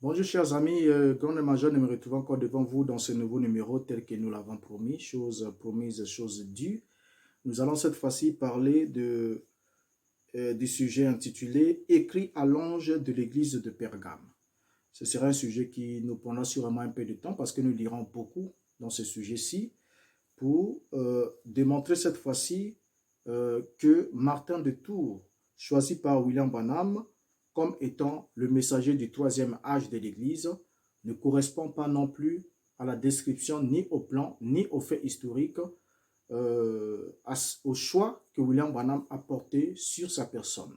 Bonjour chers amis, Grand et Major, nous me retrouvons encore devant vous dans ce nouveau numéro tel que nous l'avons promis, chose promise, chose due. Nous allons cette fois-ci parler du sujet intitulé « Écrit à l'ange de l'église de Pergame ». Ce sera un sujet qui nous prendra sûrement un peu de temps parce que nous lirons beaucoup dans ce sujet-ci pour démontrer cette fois-ci que Martin de Tours, choisi par William Branham comme étant le messager du troisième âge de l'Église, ne correspond pas non plus à la description ni au plan, ni aux faits historiques, au choix que William Branham a porté sur sa personne.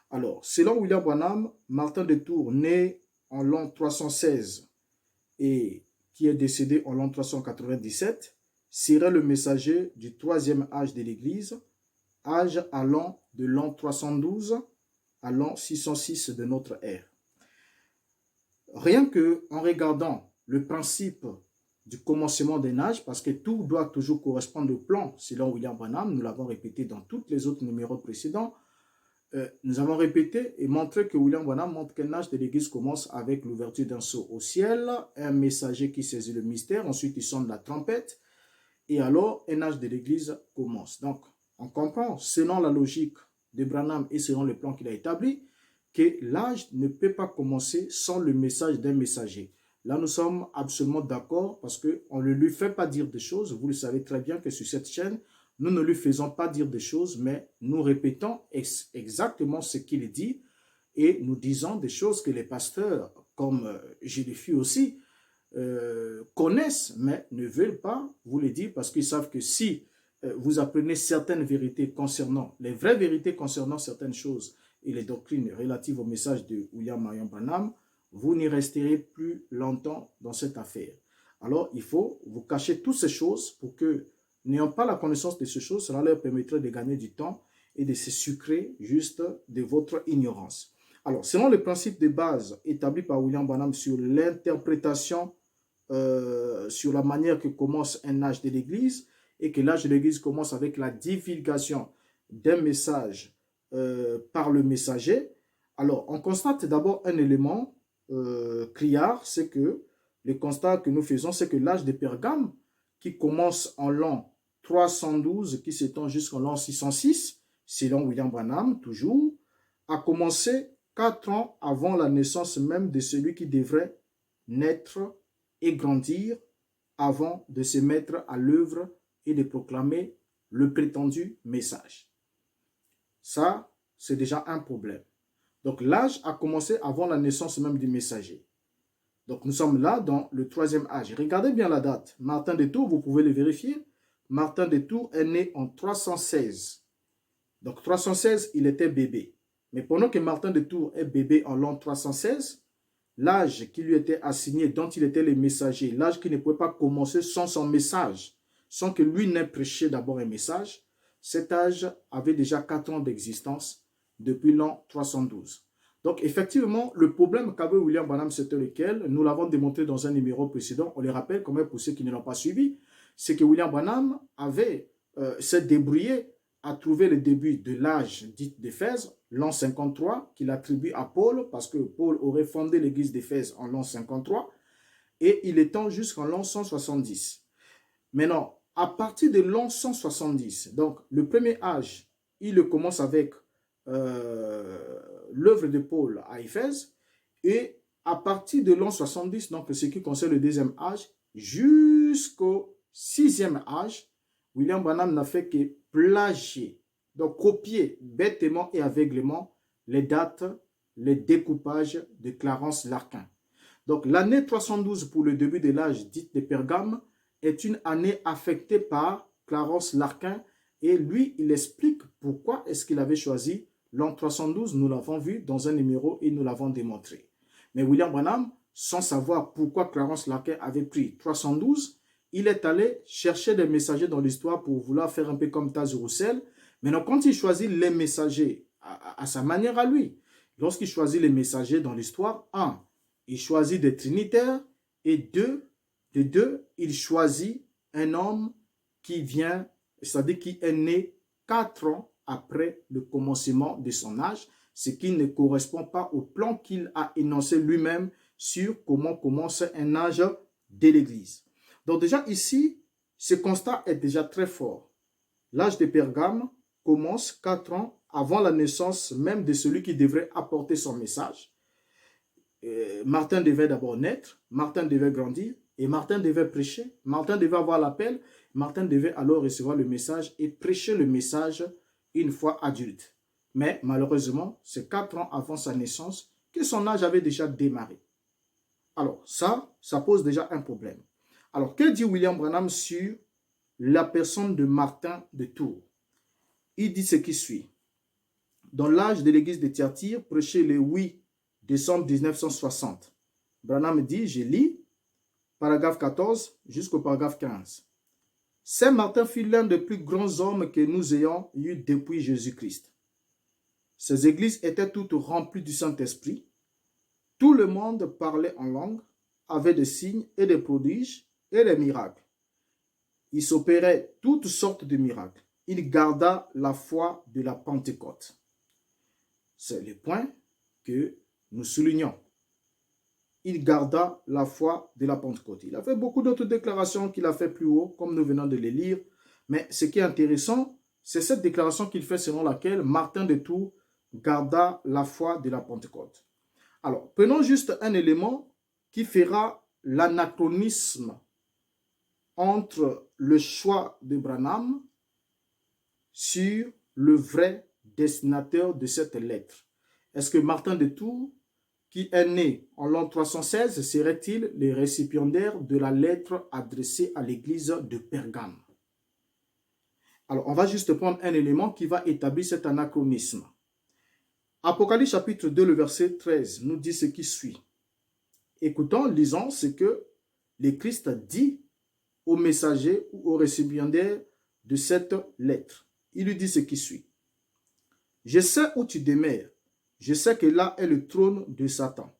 Alors, selon William Branham, Martin de Tours, né en l'an 316 et qui est décédé en l'an 397, serait le messager du troisième âge de l'Église, âge allant de l'an 312 à l'an 606 de notre ère. Rien que en regardant le principe du commencement d'un âge, parce que tout doit toujours correspondre au plan, selon William Branham, nous l'avons répété dans tous les autres numéros précédents, nous avons répété et montré que William Branham montre qu'un âge de l'Église commence avec l'ouverture d'un sceau au ciel, un messager qui saisit le mystère, ensuite il sonne la trompette, et alors un âge de l'Église commence. Donc, on comprend, selon la logique de Branham et selon le plan qu'il a établi, que l'âge ne peut pas commencer sans le message d'un messager. Là, nous sommes absolument d'accord parce qu'on ne lui fait pas dire des choses. Vous le savez très bien que sur cette chaîne, nous ne lui faisons pas dire des choses, mais nous répétons exactement ce qu'il dit et nous disons des choses que les pasteurs, comme je le fus aussi, connaissent, mais ne veulent pas vous le dire parce qu'ils savent que si vous apprenez certaines vérités concernant, les vraies vérités concernant certaines choses et les doctrines relatives au message de William Marion Branham, vous n'y resterez plus longtemps dans cette affaire. Alors, il faut vous cacher toutes ces choses pour que, n'ayant pas la connaissance de ces choses, cela leur permettrait de gagner du temps et de se sucrer juste de votre ignorance. Alors, selon le principe de base établi par William Branham sur l'interprétation, sur la manière que commence un âge de l'Église, et que l'âge de l'Église commence avec la divulgation d'un message par le messager, alors on constate d'abord un élément criard, c'est que le constat que nous faisons, c'est que l'âge de Pergame, qui commence en l'an 312, qui s'étend jusqu'en l'an 606, selon William Branham, toujours, a commencé 4 ans avant la naissance même de celui qui devrait naître et grandir avant de se mettre à l'œuvre et de proclamer le prétendu message. Ça, c'est déjà un problème. Donc, l'âge a commencé avant la naissance même du messager. Donc, nous sommes là dans le troisième âge. Regardez bien la date. Martin de Tours, vous pouvez le vérifier. Martin de Tours est né en 316. Donc, 316, il était bébé. Mais pendant que Martin de Tours est bébé en l'an 316, l'âge qui lui était assigné, dont il était le messager, l'âge qui ne pouvait pas commencer sans son message, sans que lui n'ait prêché d'abord un message, cet âge avait déjà 4 ans d'existence depuis l'an 312. Donc effectivement, le problème qu'avait William Branham, c'était lequel? Nous l'avons démontré dans un numéro précédent, on le rappelle quand même pour ceux qui ne l'ont pas suivi, c'est que William Branham avait s'est débrouillé à trouver le début de l'âge dit d'Éphèse, l'an 53, qu'il attribue à Paul, parce que Paul aurait fondé l'église d'Éphèse en l'an 53, et il étend jusqu'en l'an 170. Maintenant, à partir de l'an 170, donc le premier âge, il commence avec l'œuvre de Paul à Éphèse, et à partir de l'an 70, donc ce qui concerne le deuxième âge, jusqu'au sixième âge, William Branham n'a fait que plagier, donc copier bêtement et aveuglément les dates, les découpages de Clarence Larkin. Donc l'année 312 pour le début de l'âge dit de Pergame est une année affectée par Clarence Larkin et lui, il explique pourquoi est-ce qu'il avait choisi l'an 312. Nous l'avons vu dans un numéro et nous l'avons démontré. Mais William Branham, sans savoir pourquoi Clarence Larkin avait pris 312, il est allé chercher des messagers dans l'histoire pour vouloir faire un peu comme Taz Roussel. Maintenant, quand il choisit les messagers à sa manière à lui, lorsqu'il choisit les messagers dans l'histoire, un, il choisit des trinitaires et deux, il choisit un homme qui vient, c'est-à-dire qui est né 4 ans après le commencement de son âge, ce qui ne correspond pas au plan qu'il a énoncé lui-même sur comment commence un âge de l'Église. Donc déjà ici, ce constat est déjà très fort. L'âge de Pergame commence 4 ans avant la naissance même de celui qui devrait apporter son message. Martin devait d'abord naître, Martin devait grandir, et Martin devait prêcher, Martin devait avoir l'appel, Martin devait alors recevoir le message et prêcher le message une fois adulte. Mais malheureusement, c'est 4 ans avant sa naissance que son âge avait déjà démarré. Alors ça pose déjà un problème. Alors, que dit William Branham sur la personne de Martin de Tours? Il dit ce qui suit. Dans l'âge de l'église de Thyatire, prêché le 8 décembre 1960, Branham dit, je lis, paragraphe 14 jusqu'au paragraphe 15. Saint Martin fut l'un des plus grands hommes que nous ayons eu depuis Jésus-Christ. Ces églises étaient toutes remplies du Saint-Esprit. Tout le monde parlait en langue, avait des signes et des prodiges et des miracles. Il s'opérait toutes sortes de miracles. Il garda la foi de la Pentecôte. C'est le point que nous soulignons. Il garda la foi de la Pentecôte. Il a fait beaucoup d'autres déclarations qu'il a fait plus haut, comme nous venons de les lire. Mais ce qui est intéressant, c'est cette déclaration qu'il fait selon laquelle Martin de Tours garda la foi de la Pentecôte. Alors, prenons juste un élément qui fera l'anachronisme entre le choix de Branham sur le vrai destinataire de cette lettre. Est-ce que Martin de Tours, qui est né en l'an 316, serait-il le récipiendaire de la lettre adressée à l'église de Pergame? Alors, on va juste prendre un élément qui va établir cet anachronisme. Apocalypse chapitre 2, le verset 13, nous dit ce qui suit. Écoutons, lisons ce que le Christ dit au messager ou au récipiendaire de cette lettre. Il lui dit ce qui suit. Je sais où tu demeures. Je sais que là est le trône de Satan.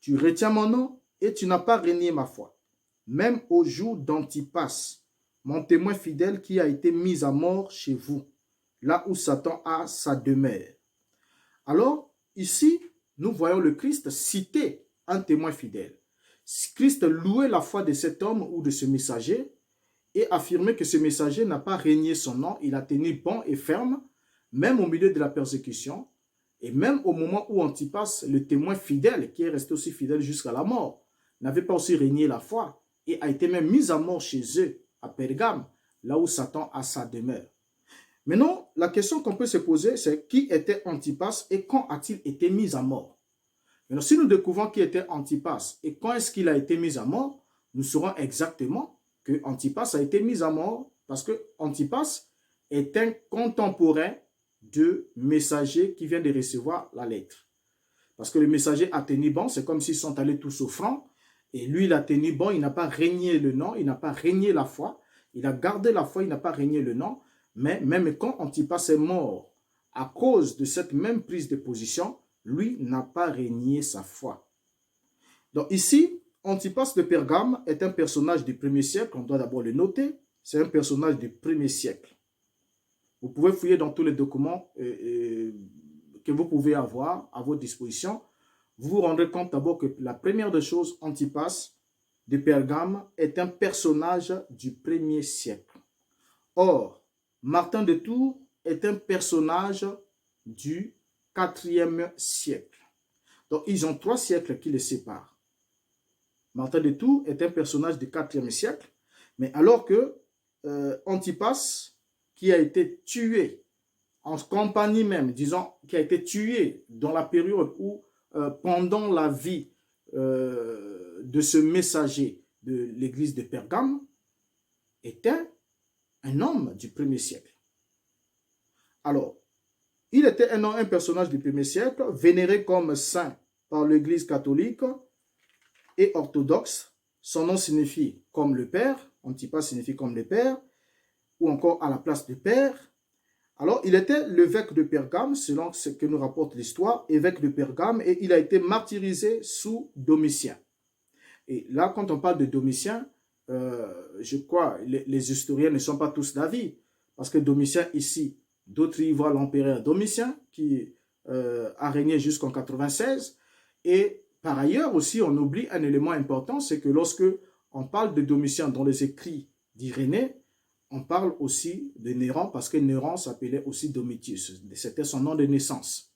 Tu retiens mon nom et tu n'as pas renié ma foi. Même au jour d'Antipas, mon témoin fidèle qui a été mis à mort chez vous, là où Satan a sa demeure. Alors, ici, nous voyons le Christ citer un témoin fidèle. Christ louait la foi de cet homme ou de ce messager et affirmait que ce messager n'a pas renié son nom, il a tenu bon et ferme, même au milieu de la persécution, et même au moment où Antipas, le témoin fidèle, qui est resté aussi fidèle jusqu'à la mort, n'avait pas aussi renié la foi et a été même mis à mort chez eux, à Pergame, là où Satan a sa demeure. Maintenant, la question qu'on peut se poser, c'est qui était Antipas et quand a-t-il été mis à mort? Maintenant, si nous découvrons qui était Antipas et quand est-ce qu'il a été mis à mort, nous saurons exactement que Antipas a été mis à mort parce que Antipas est un contemporain de messager qui vient de recevoir la lettre. Parce que le messager a tenu bon, c'est comme s'ils sont allés tous au franc, et lui il a tenu bon, il n'a pas régné le nom, il n'a pas régné la foi, il a gardé la foi, il n'a pas régné le nom, mais même quand Antipas est mort, à cause de cette même prise de position, lui n'a pas régné sa foi. Donc ici, Antipas de Pergame est un personnage du 1er siècle, on doit d'abord le noter, c'est un personnage du 1er siècle. Vous pouvez fouiller dans tous les documents que vous pouvez avoir à votre disposition. Vous vous rendrez compte d'abord que la première des choses, Antipas de Pergame est un personnage du 1er siècle. Or, Martin de Tours est un personnage du 4e siècle. Donc, ils ont 3 siècles qui les séparent. Martin de Tours est un personnage du 4e siècle, mais alors que Antipas, qui a été tué en compagnie même, disons, qui a été tué dans la période où, pendant la vie de ce messager de l'église de Pergame, était un homme du 1er siècle. Alors, il était un personnage du 1er siècle, vénéré comme saint par l'église catholique et orthodoxe. Son nom signifie comme le Père, Antipas signifie comme le Père, ou encore à la place de Père. Alors, il était l'évêque de Pergame, selon ce que nous rapporte l'histoire, évêque de Pergame, et il a été martyrisé sous Domitien. Et là, quand on parle de Domitien, je crois, les historiens ne sont pas tous d'avis, parce que Domitien ici, d'autres y voient l'empereur Domitien, qui a régné jusqu'en 96, et par ailleurs aussi, on oublie un élément important, c'est que lorsque on parle de Domitien dans les écrits d'Irénée, on parle aussi de Néron parce que Néron s'appelait aussi Domitius. C'était son nom de naissance.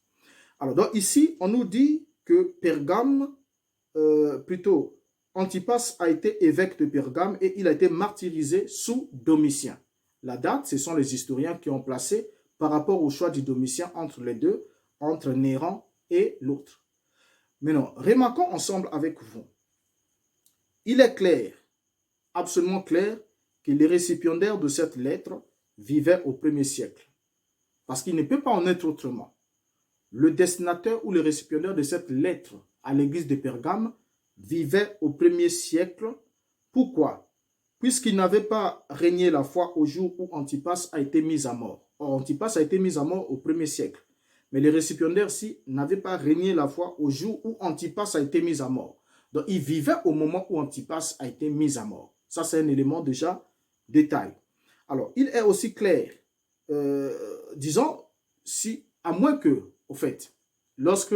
Alors, donc ici, on nous dit que Pergame, plutôt, Antipas a été évêque de Pergame et il a été martyrisé sous Domitien. La date, ce sont les historiens qui ont placé par rapport au choix du Domitien entre les deux, entre Néron et l'autre. Maintenant, remarquons ensemble avec vous. Il est clair, absolument clair, que les récipiendaires de cette lettre vivaient au 1er siècle. Parce qu'il ne peut pas en être autrement. Le destinataire ou le récipiendaire de cette lettre à l'église de Pergame vivait au 1er siècle. Pourquoi? Puisqu'il n'avait pas régné la foi au jour où Antipas a été mis à mort. Or, Antipas a été mis à mort au 1er siècle. Mais les récipiendaires-ci n'avaient pas régné la foi au jour où Antipas a été mis à mort. Donc, ils vivaient au moment où Antipas a été mis à mort. Ça, c'est un élément déjà détail. Alors, il est aussi clair, disons, si, à moins que, au fait, lorsque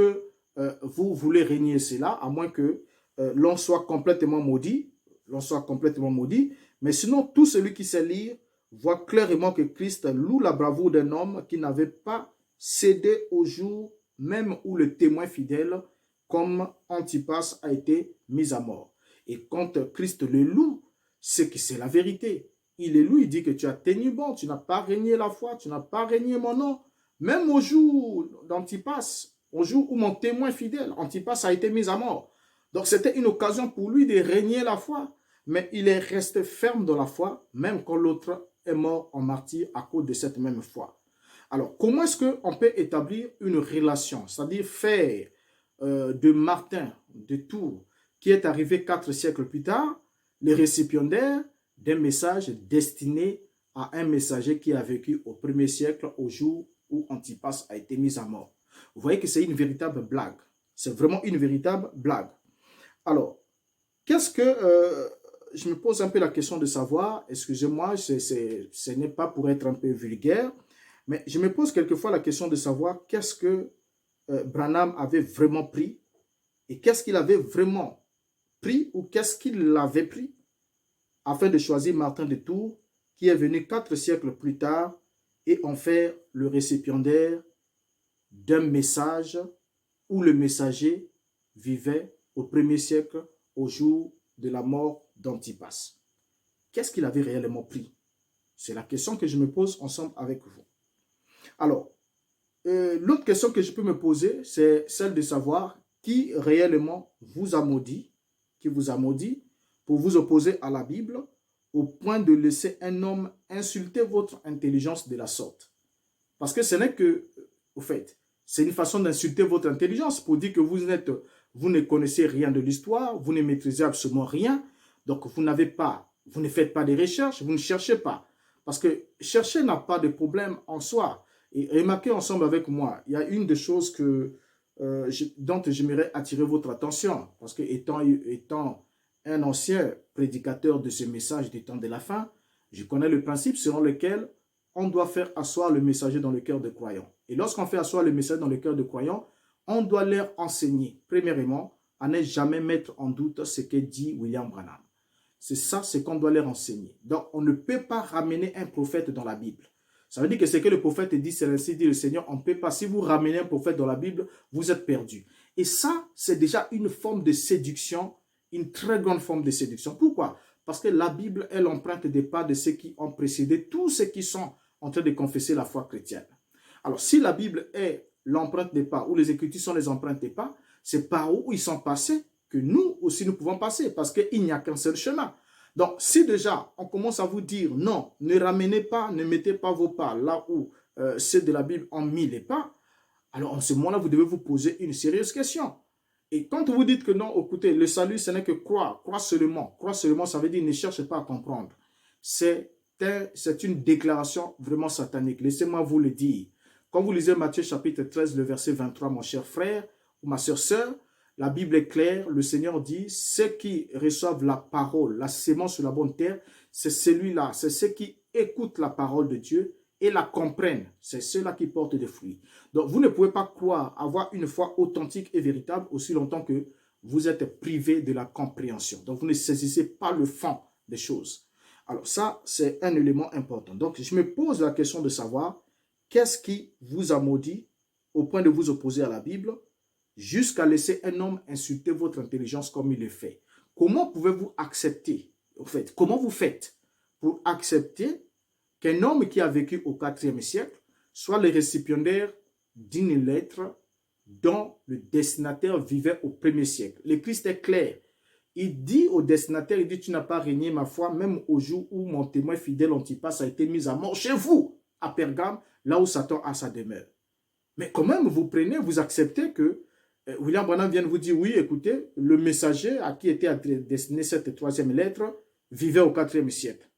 vous voulez régner cela, à moins que l'on soit complètement maudit, mais sinon, tout celui qui sait lire voit clairement que Christ loue la bravoure d'un homme qui n'avait pas cédé au jour même où le témoin fidèle, comme Antipas, a été mis à mort. Et quand Christ le loue, c'est que c'est la vérité. Il est loue, il dit que tu as tenu bon, tu n'as pas régné la foi, tu n'as pas régné mon nom. Même au jour d'Antipas, au jour où mon témoin fidèle, Antipas, a été mis à mort. Donc c'était une occasion pour lui de régner la foi. Mais il est resté ferme dans la foi, même quand l'autre est mort en martyr à cause de cette même foi. Alors, comment est-ce qu'on peut établir une relation, c'est-à-dire faire de Martin de Tours, qui est arrivé 4 siècles plus tard, les récipiendaires d'un message destiné à un messager qui a vécu au 1er siècle, au jour où Antipas a été mis à mort. Vous voyez que c'est une véritable blague. C'est vraiment une véritable blague. Alors, qu'est-ce que... je me pose un peu la question de savoir, excusez-moi, ce n'est pas pour être un peu vulgaire, mais je me pose quelquefois la question de savoir qu'est-ce que Branham avait vraiment pris et qu'est-ce qu'il avait vraiment pris ou qu'est-ce qu'il avait pris afin de choisir Martin de Tours qui est venu 4 siècles plus tard et en faire le récipiendaire d'un message où le messager vivait au 1er siècle au jour de la mort d'Antipas. Qu'est-ce qu'il avait réellement pris? C'est la question que je me pose ensemble avec vous. Alors, l'autre question que je peux me poser, c'est celle de savoir qui réellement vous a maudit, pour vous opposer à la Bible, au point de laisser un homme insulter votre intelligence de la sorte. Parce que ce n'est que, au fait, c'est une façon d'insulter votre intelligence pour dire que vous ne connaissez rien de l'histoire, vous ne maîtrisez absolument rien, donc vous ne faites pas de recherches, vous ne cherchez pas. Parce que chercher n'a pas de problème en soi. Et remarquez ensemble avec moi, il y a une des choses dont j'aimerais attirer votre attention. Parce que étant un ancien prédicateur de ce message des temps de la fin, je connais le principe selon lequel on doit faire asseoir le messager dans le cœur des croyants. Et lorsqu'on fait asseoir le messager dans le cœur des croyants, on doit leur enseigner, premièrement, à ne jamais mettre en doute ce que dit William Branham. C'est ça, ce qu'on doit leur enseigner. Donc, on ne peut pas ramener un prophète dans la Bible. Ça veut dire que ce que le prophète dit, c'est ainsi dit le Seigneur, on ne peut pas. Si vous ramenez un prophète dans la Bible, vous êtes perdu. Et ça, c'est déjà une forme de séduction, une très grande forme de séduction. Pourquoi? Parce que la Bible est l'empreinte des pas de ceux qui ont précédé, tous ceux qui sont en train de confesser la foi chrétienne. Alors, si la Bible est l'empreinte des pas, ou les Écritures sont les empreintes des pas, c'est par où ils sont passés que nous aussi nous pouvons passer, parce qu'il n'y a qu'un seul chemin. Donc, si déjà on commence à vous dire non, ne ramenez pas, ne mettez pas vos pas là où ceux de la Bible ont mis les pas, alors en ce moment-là, vous devez vous poser une sérieuse question. Et quand vous dites que non, écoutez, le salut, ce n'est que croire, croire seulement. Croire seulement, ça veut dire ne cherchez pas à comprendre. C'est une déclaration vraiment satanique. Laissez-moi vous le dire. Quand vous lisez Matthieu chapitre 13, le verset 23, mon cher frère ou ma chère sœur, la Bible est claire, le Seigneur dit, ceux qui reçoivent la parole, la sémence sur la bonne terre, c'est celui-là, c'est ceux qui écoutent la parole de Dieu et la comprennent. C'est ceux-là qui portent des fruits. Donc, vous ne pouvez pas croire avoir une foi authentique et véritable aussi longtemps que vous êtes privé de la compréhension. Donc, vous ne saisissez pas le fond des choses. Alors, ça, c'est un élément important. Donc, je me pose la question de savoir qu'est-ce qui vous a maudit au point de vous opposer à la Bible jusqu'à laisser un homme insulter votre intelligence comme il le fait. Comment pouvez-vous accepter, en fait, comment vous faites pour accepter qu'un homme qui a vécu au IVe siècle soit le récipiendaire d'une lettre dont le destinataire vivait au 1er siècle? Le Christ est clair. Il dit au destinataire, il dit, tu n'as pas régné ma foi, même au jour où mon témoin fidèle Antipas a été mis à mort chez vous, à Pergame, là où Satan a sa demeure. Mais quand même, vous prenez, vous acceptez que William Branham vient de vous dire, oui, écoutez, le messager à qui était destinée cette 3e lettre vivait au 4e siècle.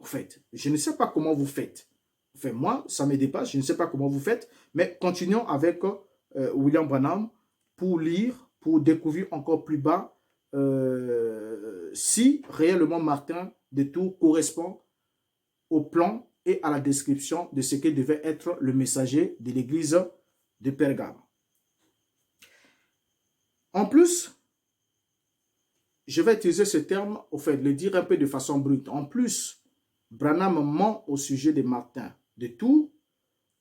En fait, je ne sais pas comment vous faites. Enfin, moi, ça me dépasse, je ne sais pas comment vous faites, mais continuons avec William Branham pour lire, pour découvrir encore plus bas si réellement Martin de Tours correspond au plan et à la description de ce que devait être le messager de l'église de Pergame. En plus, je vais utiliser ce terme, au fait, le dire un peu de façon brute. En plus, Branham ment au sujet de Martin de Tours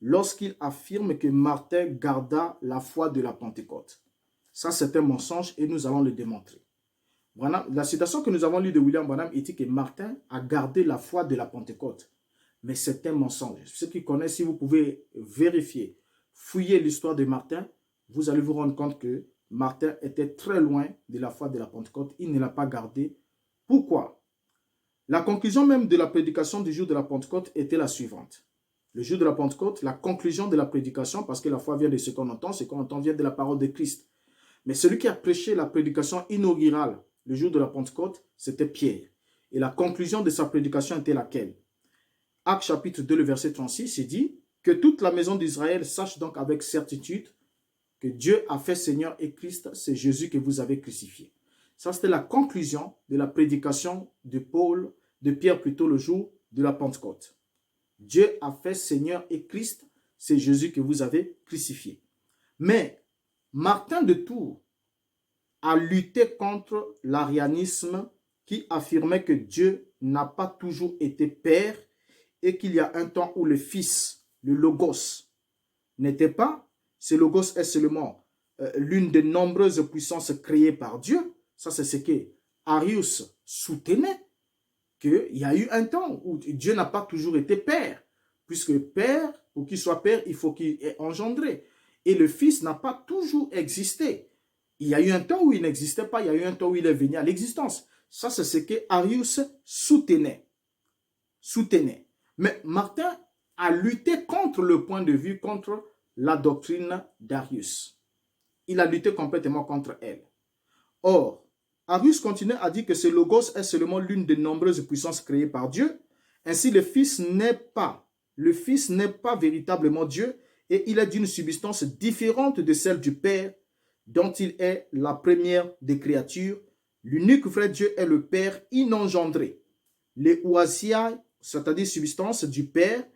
lorsqu'il affirme que Martin garda la foi de la Pentecôte. Ça, c'est un mensonge et nous allons le démontrer. La citation que nous avons lue de William Branham dit que Martin a gardé la foi de la Pentecôte. Mais c'est un mensonge. Ceux qui connaissent, si vous pouvez vérifier, fouiller l'histoire de Martin, vous allez vous rendre compte que Martin était très loin de la foi de la Pentecôte. Il ne l'a pas gardée. Pourquoi? La conclusion même de la prédication du jour de la Pentecôte était la suivante. Le jour de la Pentecôte, la conclusion de la prédication, parce que la foi vient de ce qu'on entend vient de la parole de Christ. Mais celui qui a prêché la prédication inaugurale le jour de la Pentecôte, c'était Pierre. Et la conclusion de sa prédication était laquelle? Actes chapitre 2, le verset 36, il dit que toute la maison d'Israël sache donc avec certitude que Dieu a fait Seigneur et Christ, c'est Jésus que vous avez crucifié. Ça, c'était la conclusion de la prédication de Pierre plutôt le jour de la Pentecôte. Dieu a fait Seigneur et Christ, c'est Jésus que vous avez crucifié. Mais Martin de Tours a lutté contre l'arianisme qui affirmait que Dieu n'a pas toujours été Père et qu'il y a un temps où le Fils, le Logos, n'était pas. Ce Logos est seulement l'une des nombreuses puissances créées par Dieu. Ça, c'est ce que Arius soutenait, qu'il y a eu un temps où Dieu n'a pas toujours été Père. Puisque Père, pour qu'il soit Père, il faut qu'il ait engendré. Et le Fils n'a pas toujours existé. Il y a eu un temps où il n'existait pas, il y a eu un temps où il est venu à l'existence. Ça, c'est ce que Arius soutenait. Mais Martin a lutté contre le point de vue, contre la doctrine d'Arius. Il a lutté complètement contre elle. Or, Arius continue à dire que ce Logos est seulement l'une des nombreuses puissances créées par Dieu. Ainsi, le Fils n'est pas véritablement Dieu et il est d'une substance différente de celle du Père, dont il est la première des créatures. L'unique vrai Dieu est le Père inengendré. Les ouasia, c'est-à-dire substance du Père,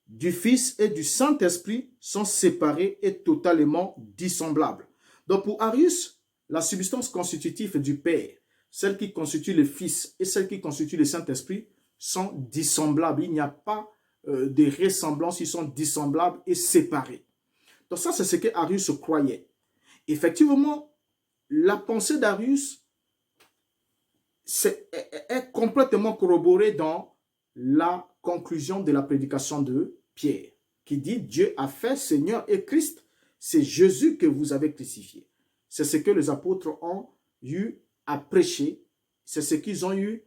du Fils et du Saint-Esprit sont séparés et totalement dissemblables. Donc pour Arius, la substance constitutive du Père, celle qui constitue le Fils et celle qui constitue le Saint-Esprit sont dissemblables. Il n'y a pas de ressemblance, ils sont dissemblables et séparés. Donc ça, c'est ce que Arius croyait. Effectivement, la pensée d'Arius est complètement corroborée dans la conclusion de la prédication de Pierre, qui dit Dieu a fait Seigneur et Christ, c'est Jésus que vous avez crucifié. C'est ce que les apôtres ont eu à prêcher, c'est ce qu'ils ont eu,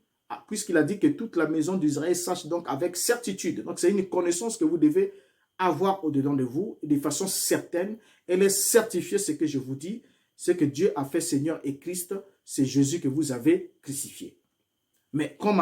puisqu'il a dit que toute la maison d'Israël sache donc avec certitude. Donc c'est une connaissance que vous devez avoir au-dedans de vous, de façon certaine. Elle est certifiée, ce que je vous dis, c'est que Dieu a fait Seigneur et Christ, c'est Jésus que vous avez crucifié. Mais quand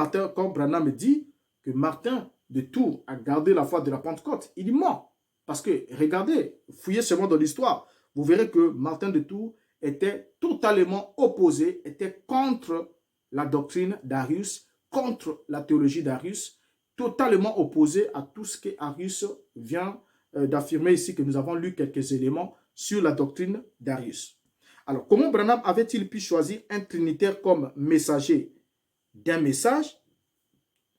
Branham dit que Martin de Tours a gardé la foi de la Pentecôte, il ment. Parce que, regardez, fouillez seulement dans l'histoire, vous verrez que Martin de Tours était totalement opposé, était contre la doctrine d'Arius, contre la théologie d'Arius, totalement opposé à tout ce que Arius vient d'affirmer ici, que nous avons lu quelques éléments sur la doctrine d'Arius. Alors, comment Branham avait-il pu choisir un trinitaire comme messager d'un message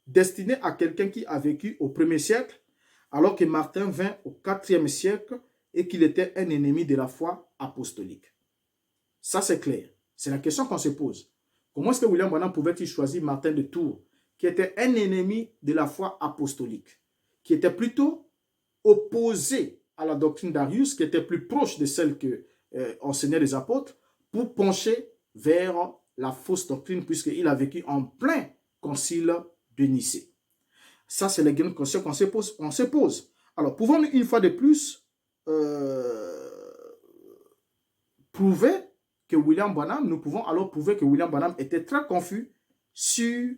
destiné à quelqu'un qui a vécu au 1er siècle, alors que Martin vint au 4e siècle et qu'il était un ennemi de la foi apostolique? Ça, c'est clair. C'est la question qu'on se pose. Comment est-ce que William Branham pouvait-il choisir Martin de Tours, qui était un ennemi de la foi apostolique, qui était plutôt opposé à la doctrine d'Arius, qui était plus proche de celle que enseignaient les apôtres, pour pencher vers la fausse doctrine, puisqu'il a vécu en plein concile de Nicée. Ça, c'est les grandes questions qu'on se pose. Alors, pouvons-nous une fois de plus prouver que William Branham, nous pouvons alors prouver que William Branham était très confus sur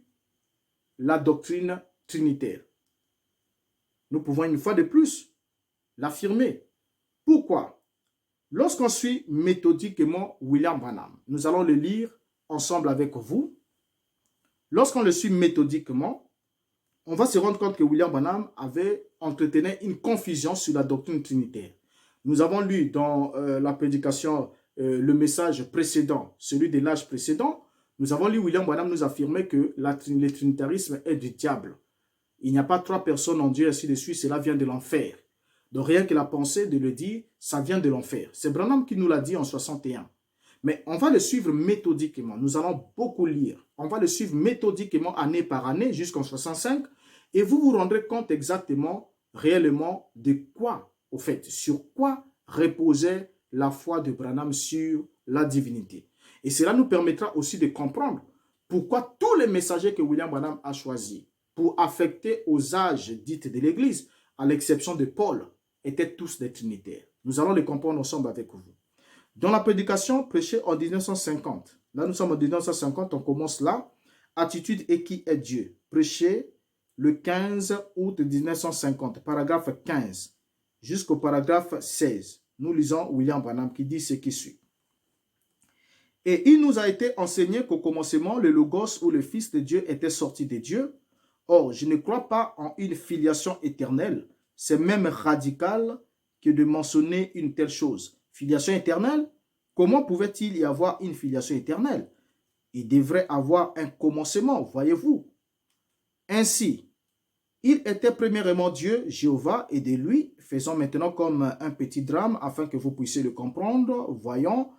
la doctrine trinitaire. Nous pouvons une fois de plus l'affirmer. Pourquoi? Lorsqu'on suit méthodiquement William Branham, nous allons le lire ensemble avec vous. Lorsqu'on le suit méthodiquement, on va se rendre compte que William Branham avait entretenu une confusion sur la doctrine trinitaire. Nous avons lu dans la prédication, le message précédent, celui de l'âge précédent, nous avons lu William Branham nous affirmer que le trinitarisme est du diable. Il n'y a pas 3 personnes en Dieu, ainsi de suite, cela vient de l'enfer. Donc rien que la pensée de le dire, ça vient de l'enfer. C'est Branham qui nous l'a dit en 61. Mais on va le suivre méthodiquement. Nous allons beaucoup lire. On va le suivre méthodiquement année par année jusqu'en 65. Et vous vous rendrez compte exactement, réellement, de quoi, au fait, sur quoi reposait la foi de Branham sur la divinité. Et cela nous permettra aussi de comprendre pourquoi tous les messagers que William Branham a choisis pour affecter aux âges dites de l'Église, à l'exception de Paul, étaient tous des trinitaires. Nous allons les comprendre ensemble avec vous. Dans la prédication prêchée en 1950, là nous sommes en 1950, on commence là, Attitude et qui est Dieu, prêché le 15 août 1950, paragraphe 15, jusqu'au paragraphe 16. Nous lisons William Branham qui dit ce qui suit. Et il nous a été enseigné qu'au commencement, le Logos ou le Fils de Dieu était sorti de Dieu. Or, je ne crois pas en une filiation éternelle. C'est même radical que de mentionner une telle chose. Filiation éternelle? Comment pouvait-il y avoir une filiation éternelle? Il devrait avoir un commencement, voyez-vous. Ainsi, il était premièrement Dieu, Jéhovah, et de lui, faisons maintenant comme un petit drame afin que vous puissiez le comprendre. Voyons,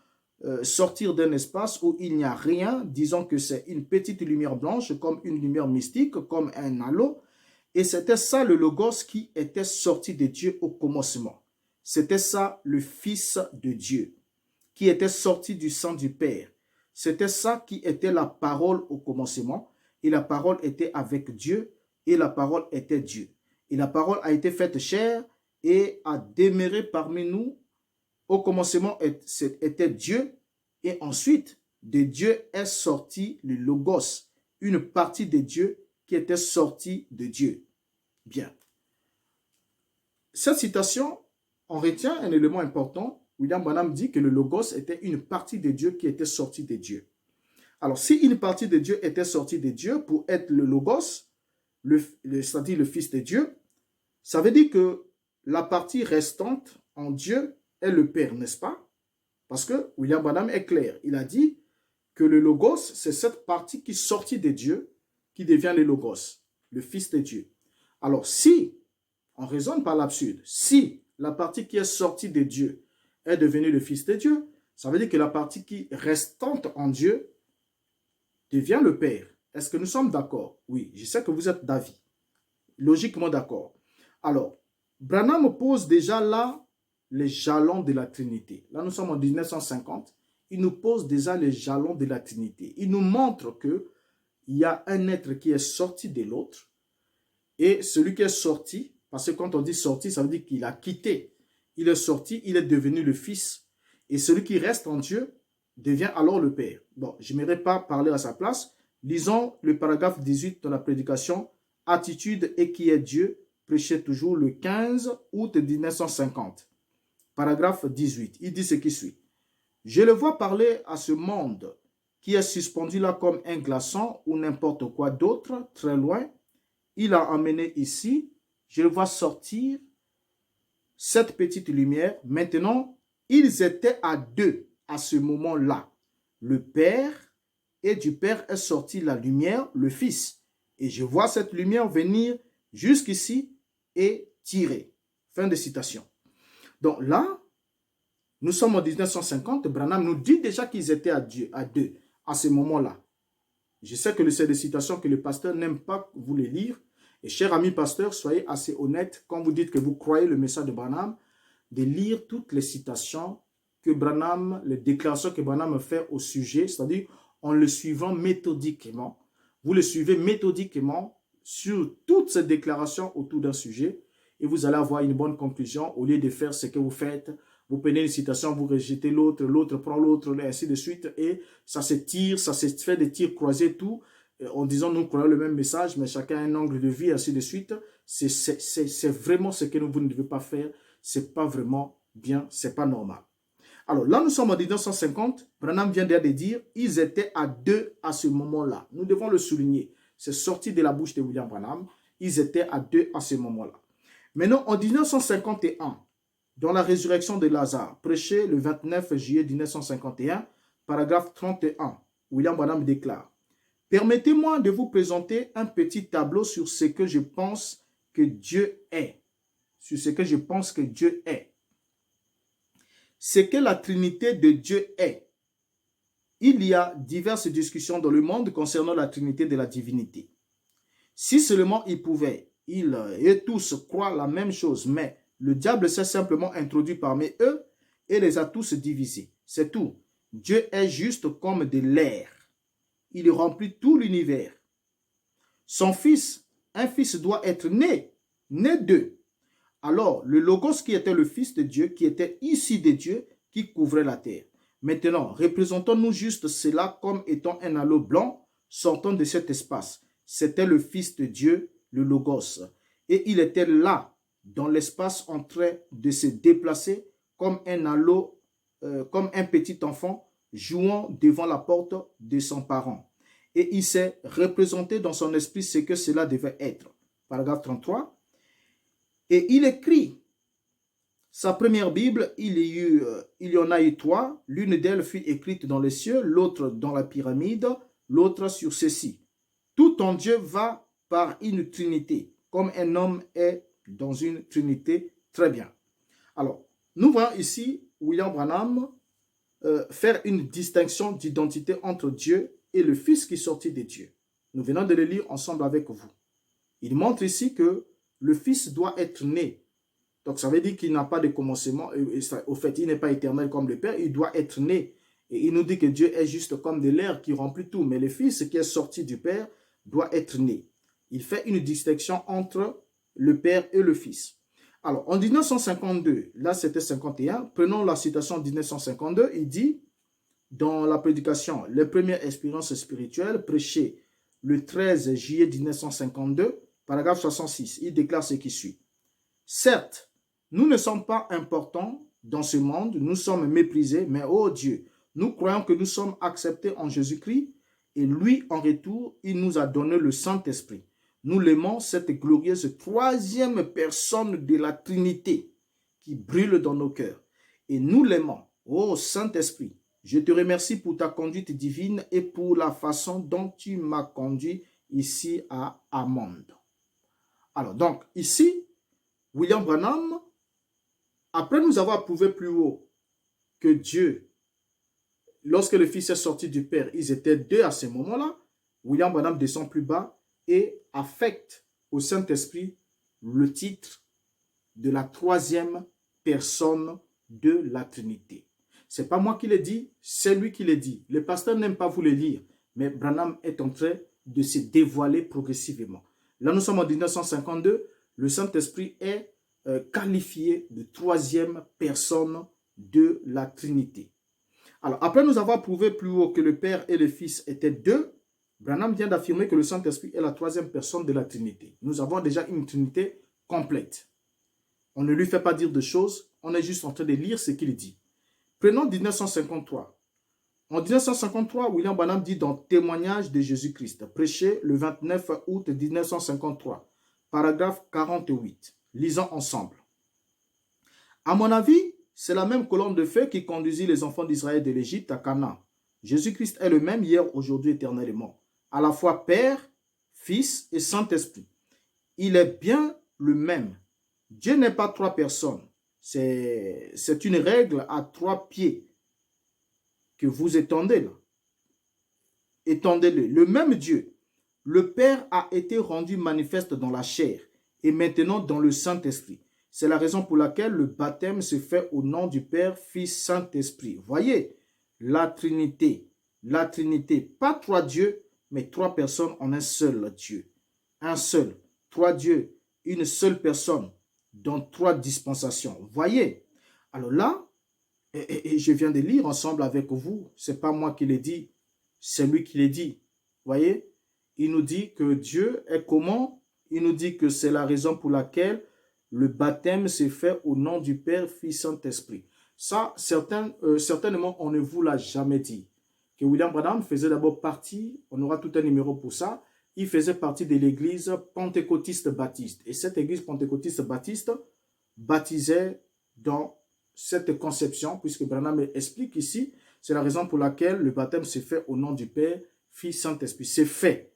sortir d'un espace où il n'y a rien, disons que c'est une petite lumière blanche, comme une lumière mystique, comme un halo. Et c'était ça le Logos qui était sorti de Dieu au commencement. C'était ça le Fils de Dieu, qui était sorti du sang du Père. C'était ça qui était la parole au commencement. Et la parole était avec Dieu, et la parole était Dieu. Et la parole a été faite chair et a demeuré parmi nous. Au commencement était Dieu, et ensuite de Dieu est sorti le Logos, une partie de Dieu qui était sortie de Dieu. Bien. Cette citation, on retient un élément important. William Branham dit que le Logos était une partie de Dieu qui était sortie de Dieu. Alors, si une partie de Dieu était sortie de Dieu pour être le Logos, c'est-à-dire le Fils de Dieu, ça veut dire que la partie restante en Dieu est le Père, n'est-ce pas? Parce que William Branham est clair. Il a dit que le Logos, c'est cette partie qui sortit de Dieu qui devient le Logos, le Fils de Dieu. Alors, si, on raisonne par l'absurde, si la partie qui est sortie de Dieu est devenue le Fils de Dieu, ça veut dire que la partie qui est restante en Dieu devient le Père. Est-ce que nous sommes d'accord? Oui, je sais que vous êtes d'avis. Logiquement d'accord. Alors, Branham pose déjà là les jalons de la Trinité. Là, nous sommes en 1950. Il nous pose déjà les jalons de la Trinité. Il nous montre qu'il y a un être qui est sorti de l'autre. Et celui qui est sorti, parce que quand on dit sorti, ça veut dire qu'il a quitté. Il est sorti, il est devenu le Fils. Et celui qui reste en Dieu devient alors le Père. Bon, je n'aimerais pas parler à sa place. Lisons le paragraphe 18 de la prédication « Attitude et qui est Dieu » prêché toujours le 15 août 1950. Paragraphe 18. Il dit ce qui suit. « Je le vois parler à ce monde qui est suspendu là comme un glaçon ou n'importe quoi d'autre, très loin. Il a emmené ici. Je le vois sortir cette petite lumière. Maintenant, ils étaient à deux. à ce moment-là, le Père, et du Père est sortie la lumière, le Fils. Et je vois cette lumière venir jusqu'ici et tirer. Fin de citation. Donc là, nous sommes en 1950, Branham nous dit déjà qu'ils étaient à deux à ce moment-là. Je sais que c'est des citations que le pasteur n'aime pas vous les lire. Et chers amis pasteurs, soyez assez honnêtes quand vous dites que vous croyez le message de Branham, de lire toutes les citations que Branham, les déclarations que Branham fait au sujet, c'est-à-dire en le suivant méthodiquement. Vous le suivez méthodiquement sur toutes ces déclarations autour d'un sujet et vous allez avoir une bonne conclusion au lieu de faire ce que vous faites. Vous prenez une citation, vous rejetez l'autre, l'autre prend l'autre, et ainsi de suite. Et ça se tire, ça se fait des tirs croisés, tout, en disant nous croyons le même message, mais chacun a un angle de vue, ainsi de suite. C'est vraiment ce que vous ne devez pas faire. C'est pas vraiment bien, c'est pas normal. Alors là, nous sommes en 1950. Branham vient de dire, ils étaient à deux à ce moment-là. Nous devons le souligner. C'est sorti de la bouche de William Branham. Ils étaient à deux à ce moment-là. Maintenant, en 1951, dans la résurrection de Lazare, prêché le 29 juillet 1951, paragraphe 31, William Branham déclare, « Permettez-moi de vous présenter un petit tableau sur ce que je pense que Dieu est. Sur ce que je pense que Dieu est. Ce que la Trinité de Dieu est. Il y a diverses discussions dans le monde concernant la Trinité de la divinité. Si seulement ils pouvaient, ils et tous croient la même chose, mais le diable s'est simplement introduit parmi eux et les a tous divisés. C'est tout. Dieu est juste comme de l'air. Il remplit tout l'univers. Son fils, un fils doit être né d'eux. Alors, le Logos qui était le Fils de Dieu, qui était ici de Dieu, qui couvrait la terre. Maintenant, représentons-nous juste cela comme étant un halo blanc sortant de cet espace. C'était le Fils de Dieu, le Logos. Et il était là, dans l'espace, en train de se déplacer comme un halo, comme un petit enfant jouant devant la porte de son parent. Et il s'est représenté dans son esprit ce que cela devait être. Paragraphe 33. Et il écrit sa première Bible, il y en a eu trois. L'une d'elles fut écrite dans les cieux, l'autre dans la pyramide, l'autre sur ceci. Tout en Dieu va par une trinité, comme un homme est dans une trinité. Très bien. Alors, nous voyons ici William Branham faire une distinction d'identité entre Dieu et le Fils qui sortit de Dieu. Nous venons de le lire ensemble avec vous. Il montre ici que le Fils doit être né. Donc, ça veut dire qu'il n'a pas de commencement. Au fait, il n'est pas éternel comme le Père. Il doit être né. Et il nous dit que Dieu est juste comme de l'air qui remplit tout. Mais le Fils qui est sorti du Père doit être né. Il fait une distinction entre le Père et le Fils. Alors, en 1952, là c'était 51, prenons la citation de 1952, il dit, dans la prédication, les premières expériences spirituelles prêchées le 13 juillet 1952, paragraphe 66, il déclare ce qui suit. Certes, nous ne sommes pas importants dans ce monde, nous sommes méprisés, mais oh Dieu, nous croyons que nous sommes acceptés en Jésus-Christ et lui, en retour, il nous a donné le Saint-Esprit. Nous l'aimons, cette glorieuse troisième personne de la Trinité qui brûle dans nos cœurs. Et nous l'aimons, oh Saint-Esprit, je te remercie pour ta conduite divine et pour la façon dont tu m'as conduit ici à Hammond. Alors, donc, ici, William Branham, après nous avoir prouvé plus haut que Dieu, lorsque le Fils est sorti du Père, ils étaient deux à ce moment-là, William Branham descend plus bas et affecte au Saint-Esprit le titre de la troisième personne de la Trinité. Ce n'est pas moi qui l'ai dit, c'est lui qui l'a dit. Le pasteur n'aime pas vous le lire, mais Branham est en train de se dévoiler progressivement. Là, nous sommes en 1952, le Saint-Esprit est qualifié de troisième personne de la Trinité. Alors, après nous avoir prouvé plus haut que le Père et le Fils étaient deux, Branham vient d'affirmer que le Saint-Esprit est la troisième personne de la Trinité. Nous avons déjà une Trinité complète. On ne lui fait pas dire de choses, on est juste en train de lire ce qu'il dit. Prenons 1953. En 1953, William Branham dit dans Témoignage de Jésus-Christ, prêché le 29 août 1953, paragraphe 48. Lisons ensemble. À mon avis, c'est la même colonne de feu qui conduisit les enfants d'Israël de l'Égypte à Canaan. Jésus-Christ est le même hier, aujourd'hui, éternellement. À la fois Père, Fils et Saint-Esprit. Il est bien le même. Dieu n'est pas trois personnes. C'est une règle à trois pieds que vous étendez là. Étendez-le. Le même Dieu, le Père a été rendu manifeste dans la chair et maintenant dans le Saint-Esprit. C'est la raison pour laquelle le baptême se fait au nom du Père, Fils, Saint-Esprit. Voyez, la Trinité, pas trois dieux, mais trois personnes en un seul Dieu. Un seul, trois dieux, une seule personne, dans trois dispensations. Voyez, alors là, et je viens de lire ensemble avec vous, c'est pas moi qui l'ai dit, c'est lui qui l'a dit. Voyez, il nous dit que Dieu est comment? Il nous dit que c'est la raison pour laquelle le baptême s'est fait au nom du Père, Fils, Saint-Esprit. Ça, certainement, on ne vous l'a jamais dit. Que William Branham faisait d'abord partie, on aura tout un numéro pour ça, il faisait partie de l'église pentecôtiste baptiste. Et cette église pentecôtiste baptiste baptisait dans cette conception, puisque Branham explique ici, c'est la raison pour laquelle le baptême s'est fait au nom du Père, Fils, Saint-Esprit. C'est fait.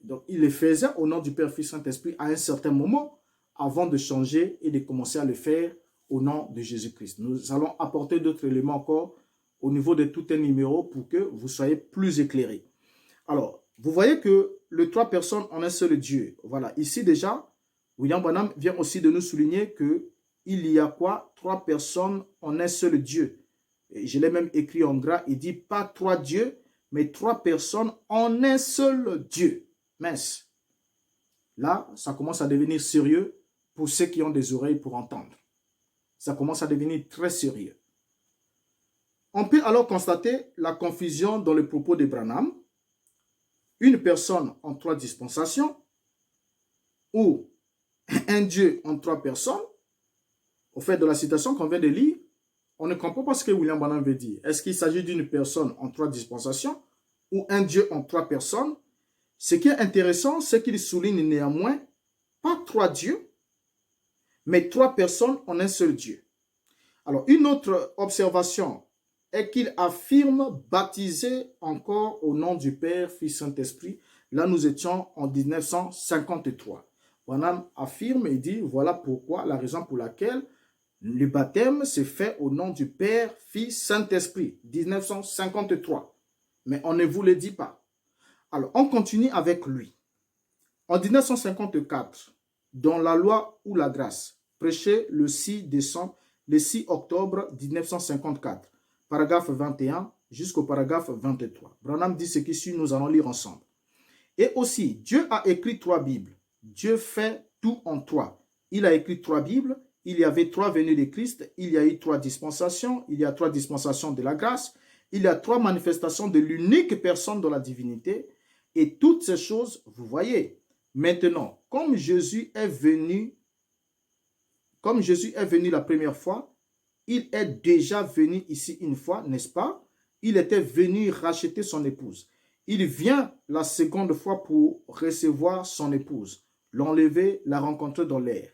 Donc, il le faisait au nom du Père, Fils, Saint-Esprit à un certain moment, avant de changer et de commencer à le faire au nom de Jésus-Christ. Nous allons apporter d'autres éléments encore au niveau de tout un numéro pour que vous soyez plus éclairés. Alors, vous voyez que les trois personnes en un seul Dieu. Voilà, ici déjà, William Branham vient aussi de nous souligner que il y a quoi? Trois personnes en un seul Dieu. Et je l'ai même écrit en gras, il dit pas trois dieux, mais trois personnes en un seul Dieu. Mince. Là, ça commence à devenir sérieux pour ceux qui ont des oreilles pour entendre. Ça commence à devenir très sérieux. On peut alors constater la confusion dans le propos de Branham. Une personne en trois dispensations ou un Dieu en trois personnes. Au fait de la citation qu'on vient de lire, on ne comprend pas ce que William Branham veut dire. Est-ce qu'il s'agit d'une personne en trois dispensations ou un Dieu en trois personnes? Ce qui est intéressant, c'est qu'il souligne néanmoins pas trois dieux, mais trois personnes en un seul Dieu. Alors, une autre observation est qu'il affirme baptiser encore au nom du Père, Fils, Saint-Esprit. Là, nous étions en 1953. Branham affirme et dit, voilà pourquoi, la raison pour laquelle le baptême s'est fait au nom du Père, Fils, Saint-Esprit. 1953. Mais on ne vous le dit pas. Alors, on continue avec lui. En 1954, dans la loi ou la grâce, prêché le 6 octobre 1954, paragraphe 21 jusqu'au paragraphe 23. Branham dit ce qui suit, nous allons lire ensemble. Et aussi, Dieu a écrit trois Bibles. Dieu fait tout en trois. Il a écrit trois Bibles. Il y avait trois venues de Christ. Il y a eu trois dispensations. Il y a trois dispensations de la grâce. Il y a trois manifestations de l'unique personne de la divinité. Et toutes ces choses, vous voyez. Maintenant, comme Jésus est venu la première fois, il est déjà venu ici une fois, n'est-ce pas? Il était venu racheter son épouse. Il vient la seconde fois pour recevoir son épouse, l'enlever, la rencontrer dans l'air.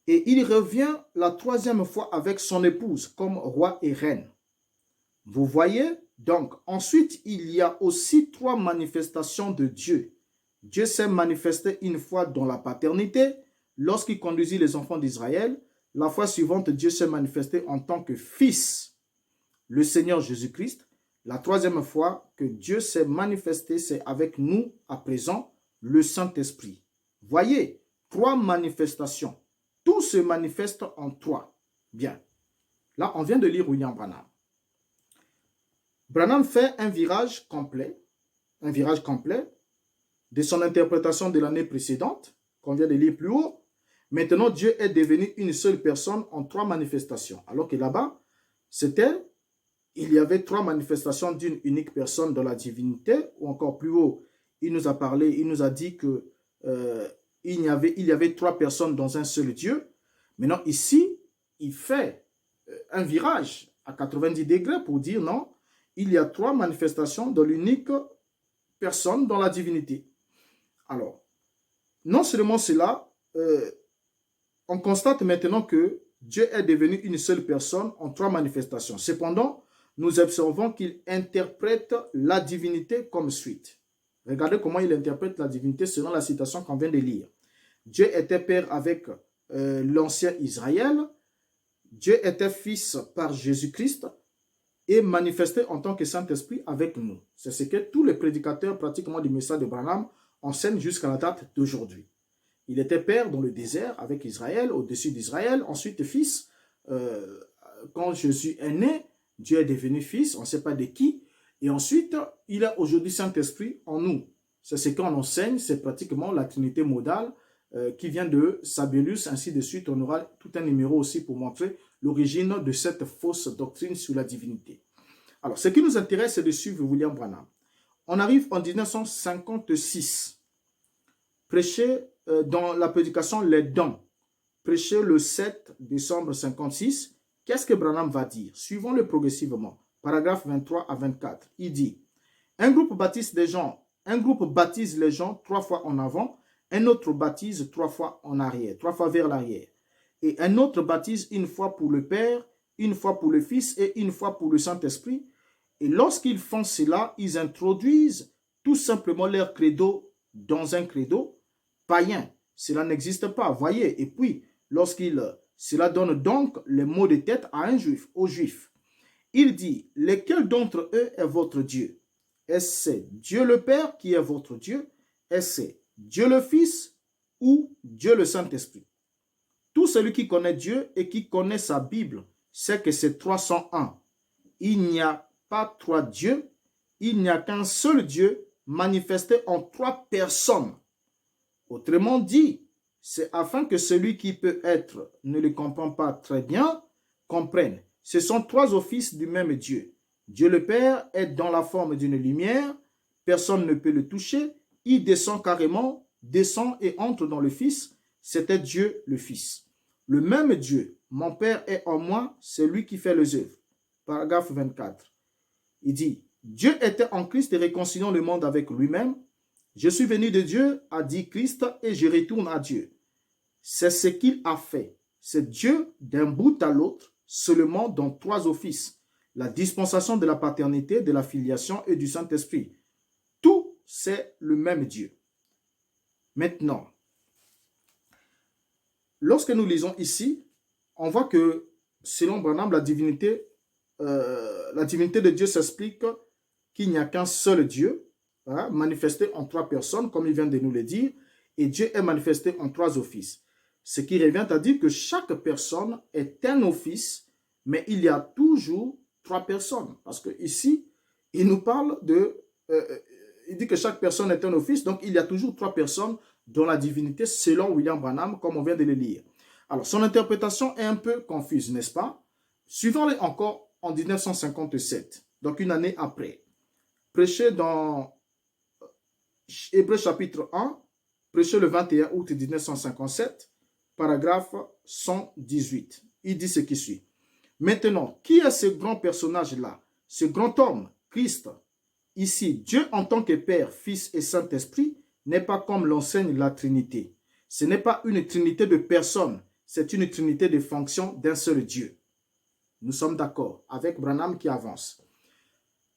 Et il revient la troisième fois avec son épouse comme roi et reine. Vous voyez? Donc, ensuite, il y a aussi trois manifestations de Dieu. Dieu s'est manifesté une fois dans la paternité, lorsqu'il conduisit les enfants d'Israël. La fois suivante, Dieu s'est manifesté en tant que Fils, le Seigneur Jésus-Christ. La troisième fois que Dieu s'est manifesté, c'est avec nous à présent, le Saint-Esprit. Voyez, trois manifestations. Tout se manifeste en trois. Bien. Là, on vient de lire William Branham. Branham fait un virage complet de son interprétation de l'année précédente, qu'on vient de lire plus haut. Maintenant, Dieu est devenu une seule personne en trois manifestations. Alors que là-bas, il y avait trois manifestations d'une unique personne dans la divinité, ou encore plus haut, il nous a parlé, il nous a dit que il y avait trois personnes dans un seul Dieu. Maintenant, ici, il fait un virage à 90 degrés pour dire non, il y a trois manifestations dans l'unique personne dans la divinité. Alors, non seulement cela, on constate maintenant que Dieu est devenu une seule personne en 3 manifestations. Cependant, nous observons qu'il interprète la divinité comme suite. Regardez comment il interprète la divinité selon la citation qu'on vient de lire. Dieu était père avec l'ancien Israël. Dieu était fils par Jésus-Christ et manifesté en tant que Saint-Esprit avec nous. C'est ce que tous les prédicateurs pratiquement du message de Branham enseignent jusqu'à la date d'aujourd'hui. Il était père dans le désert avec Israël, au-dessus d'Israël. Ensuite, fils. Quand Jésus est né, Dieu est devenu fils, on ne sait pas de qui. Et ensuite, il a aujourd'hui Saint-Esprit en nous. C'est ce qu'on enseigne, c'est pratiquement la Trinité modale qui vient de Sabellius, ainsi de suite. On aura tout un numéro aussi pour montrer l'origine de cette fausse doctrine sur la divinité. Alors, ce qui nous intéresse, c'est de suivre William Branham. On arrive en 1956. Prêché dans la prédication Les Dons, prêché le 7 décembre 56. Qu'est-ce que Branham va dire? Suivons-le progressivement. Paragraphe 23 à 24. Il dit, un groupe baptise les gens 3 fois en avant, un autre baptise 3 fois en arrière, 3 fois vers l'arrière. Et un autre baptise une fois pour le Père, une fois pour le Fils et une fois pour le Saint-Esprit. Et lorsqu'ils font cela, ils introduisent tout simplement leur credo dans un credo païen. Cela n'existe pas, voyez. Et puis, cela donne donc les mots de tête à un juif, aux juifs. Il dit, lequel d'entre eux est votre Dieu? Est-ce Dieu le Père qui est votre Dieu? Est-ce Dieu le Fils ou Dieu le Saint-Esprit? Tout celui qui connaît Dieu et qui connaît sa Bible sait que c'est 301. Il n'y a pas 3 dieux, il n'y a qu'un seul Dieu manifesté en 3 personnes. Autrement dit, c'est afin que celui qui peut être ne le comprend pas très bien, comprenne. Ce sont 3 offices du même Dieu. Dieu le Père est dans la forme d'une lumière, personne ne peut le toucher, il descend carrément, descend et entre dans le Fils, c'était Dieu le Fils. Le même Dieu, mon Père est en moi, c'est lui qui fait les œuvres. Paragraphe 24. Il dit, Dieu était en Christ et réconciliant le monde avec lui-même. Je suis venu de Dieu, a dit Christ, et je retourne à Dieu. C'est ce qu'il a fait. C'est Dieu d'un bout à l'autre, seulement dans 3 offices. La dispensation de la paternité, de la filiation et du Saint-Esprit. Tout, c'est le même Dieu. Maintenant, lorsque nous lisons ici, on voit que selon Branham, la divinité de Dieu s'explique qu'il n'y a qu'un seul Dieu, manifesté en 3 personnes, comme il vient de nous le dire, et Dieu est manifesté en 3 offices. Ce qui revient à dire que chaque personne est un office, mais il y a toujours 3 personnes. Parce que ici, il nous parle il dit que chaque personne est un office, donc il y a toujours 3 personnes dans la divinité, selon William Branham, comme on vient de le lire. Alors, son interprétation est un peu confuse, n'est-ce pas? Suivons-le encore en 1957, donc une année après. Prêché dans Hébreux chapitre 1, prêché le 21 août 1957, paragraphe 118. Il dit ce qui suit. Maintenant, qui est ce grand personnage-là? Ce grand homme, Christ. Ici, Dieu en tant que Père, Fils et Saint-Esprit n'est pas comme l'enseigne la Trinité. Ce n'est pas une trinité de personnes, c'est une trinité de fonctions d'un seul Dieu. Nous sommes d'accord avec Branham qui avance.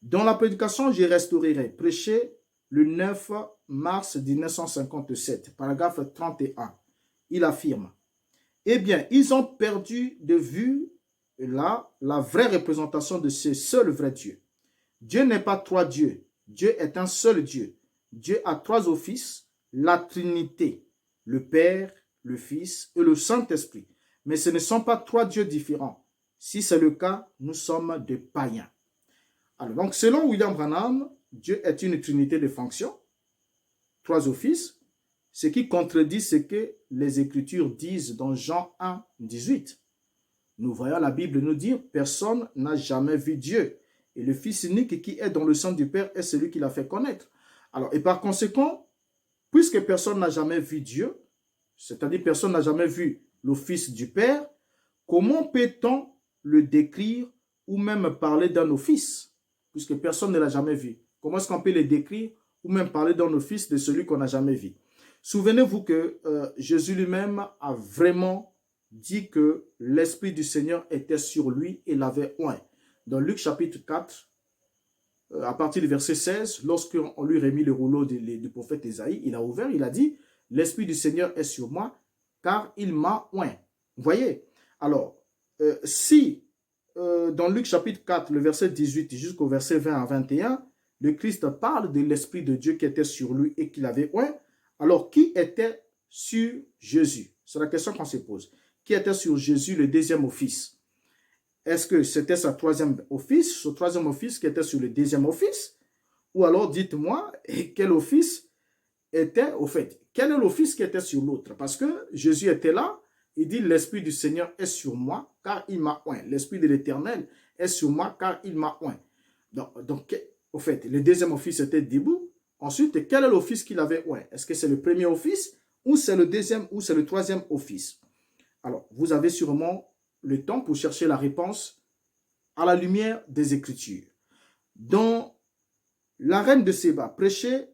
Dans la prédication, je restaurerai, prêché le 9 mars 1957, paragraphe 31. Il affirme, eh bien, ils ont perdu de vue là la vraie représentation de ce seul vrai Dieu. Dieu n'est pas 3 dieux, Dieu est un seul Dieu. Dieu a 3 offices, la Trinité, le Père, le Fils et le Saint-Esprit. Mais ce ne sont pas 3 dieux différents. Si c'est le cas, nous sommes des païens. Alors, donc, selon William Branham, Dieu est une trinité de fonctions, 3 offices, ce qui contredit ce que les Écritures disent dans Jean 1, 18. Nous voyons la Bible nous dire, personne n'a jamais vu Dieu. Et le Fils unique qui est dans le sein du Père est celui qui l'a fait connaître. Alors, et par conséquent, puisque personne n'a jamais vu Dieu, c'est-à-dire personne n'a jamais vu le Fils du Père, comment peut-on le décrire ou même parler d'un office, puisque personne ne l'a jamais vu? Comment est-ce qu'on peut le décrire ou même parler d'un office de celui qu'on n'a jamais vu? Souvenez-vous que Jésus lui-même a vraiment dit que l'Esprit du Seigneur était sur lui et l'avait oint. Dans Luc chapitre 4, à partir du verset 16, lorsqu'on lui remis le rouleau du prophète Ésaïe, il a ouvert, il a dit, l'Esprit du Seigneur est sur moi, car il m'a oint. Vous voyez? Alors, si dans Luc chapitre 4, le verset 18 jusqu'au verset 20 à 21, le Christ parle de l'Esprit de Dieu qui était sur lui et qu'il avait oint, alors qui était sur Jésus? C'est la question qu'on se pose. Qui était sur Jésus, le deuxième office? Est-ce que c'était sa troisième office, ce troisième office qui était sur le deuxième office? Ou alors dites-moi, quel office était au fait? Quel est l'office qui était sur l'autre? Parce que Jésus était là, il dit, l'Esprit du Seigneur est sur moi, car il m'a oint. L'Esprit de l'Éternel est sur moi, car il m'a oint. Donc, au fait, le deuxième office était debout. Ensuite, quel est l'office qu'il avait oint? Est-ce que c'est le premier office, ou c'est le deuxième, ou c'est le troisième office? Alors, vous avez sûrement le temps pour chercher la réponse à la lumière des Écritures. Dans La Reine de Séba, prêché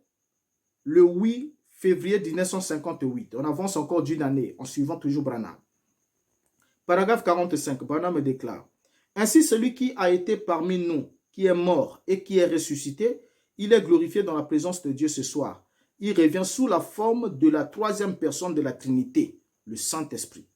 le 8 février 1958, on avance encore d'une année en suivant toujours Branham. Paragraphe 45, Branham déclare, ainsi celui qui a été parmi nous, qui est mort et qui est ressuscité, il est glorifié dans la présence de Dieu ce soir. Il revient sous la forme de la troisième personne de la Trinité, le Saint-Esprit.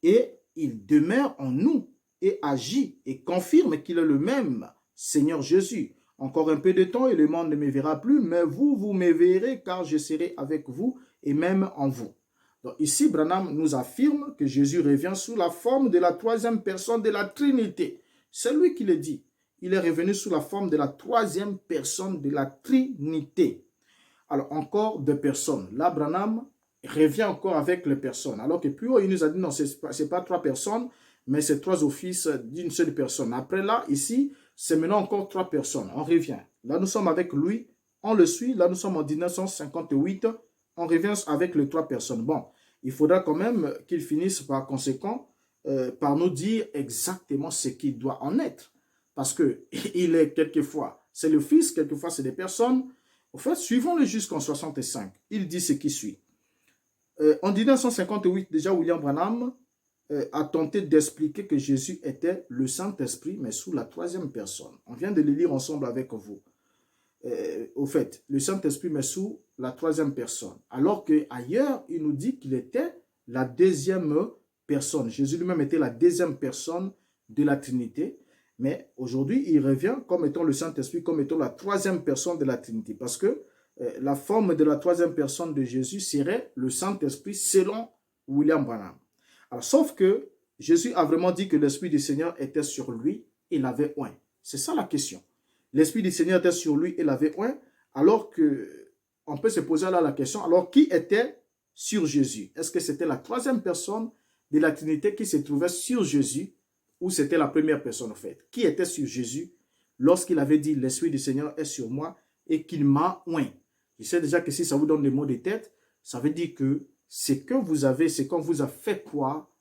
Et il demeure en nous et agit et confirme qu'il est le même Seigneur Jésus. Encore un peu de temps et le monde ne me verra plus, mais vous, vous me verrez car je serai avec vous et même en vous. Donc ici, Branham nous affirme que Jésus revient sous la forme de la troisième personne de la Trinité. C'est lui qui le dit. Il est revenu sous la forme de la troisième personne de la Trinité. Alors encore deux personnes. Là, Branham revient encore avec les personnes. Alors que plus haut, il nous a dit non, ce n'est pas trois personnes, mais c'est trois offices d'une seule personne. Après là, ici, c'est maintenant encore trois personnes. On revient. Là, nous sommes avec lui, on le suit. Là, nous sommes en 1958. On revient avec les trois personnes. Bon, il faudra quand même qu'il finisse par conséquent par nous dire exactement ce qu'il doit en être. Parce que il est quelquefois, c'est le Fils, quelquefois c'est des personnes. En fait, suivons-le jusqu'en 65. Il dit ce qui suit. En 1958, déjà, William Branham a tenté d'expliquer que Jésus était le Saint-Esprit, mais sous la troisième personne. On vient de le lire ensemble avec vous. Au fait, le Saint-Esprit, mais sous la troisième personne. Alors qu'ailleurs, il nous dit qu'il était la deuxième personne. Jésus lui-même était la deuxième personne de la Trinité. Mais aujourd'hui, il revient comme étant le Saint-Esprit, comme étant la troisième personne de la Trinité. Parce que la forme de la troisième personne de Jésus serait le Saint-Esprit selon William Branham. Alors, sauf que Jésus a vraiment dit que l'Esprit du Seigneur était sur lui et l'avait oint. C'est ça la question. L'Esprit du Seigneur était sur lui et l'avait oint, alors que on peut se poser là la question, alors qui était sur Jésus? Est-ce que c'était la troisième personne de la Trinité qui se trouvait sur Jésus ou c'était la première personne en fait? Qui était sur Jésus lorsqu'il avait dit l'Esprit du Seigneur est sur moi et qu'il m'a oint? Je sais déjà que si ça vous donne des mots de tête, ça veut dire que ce que vous avez, ce qu'on vous a fait croire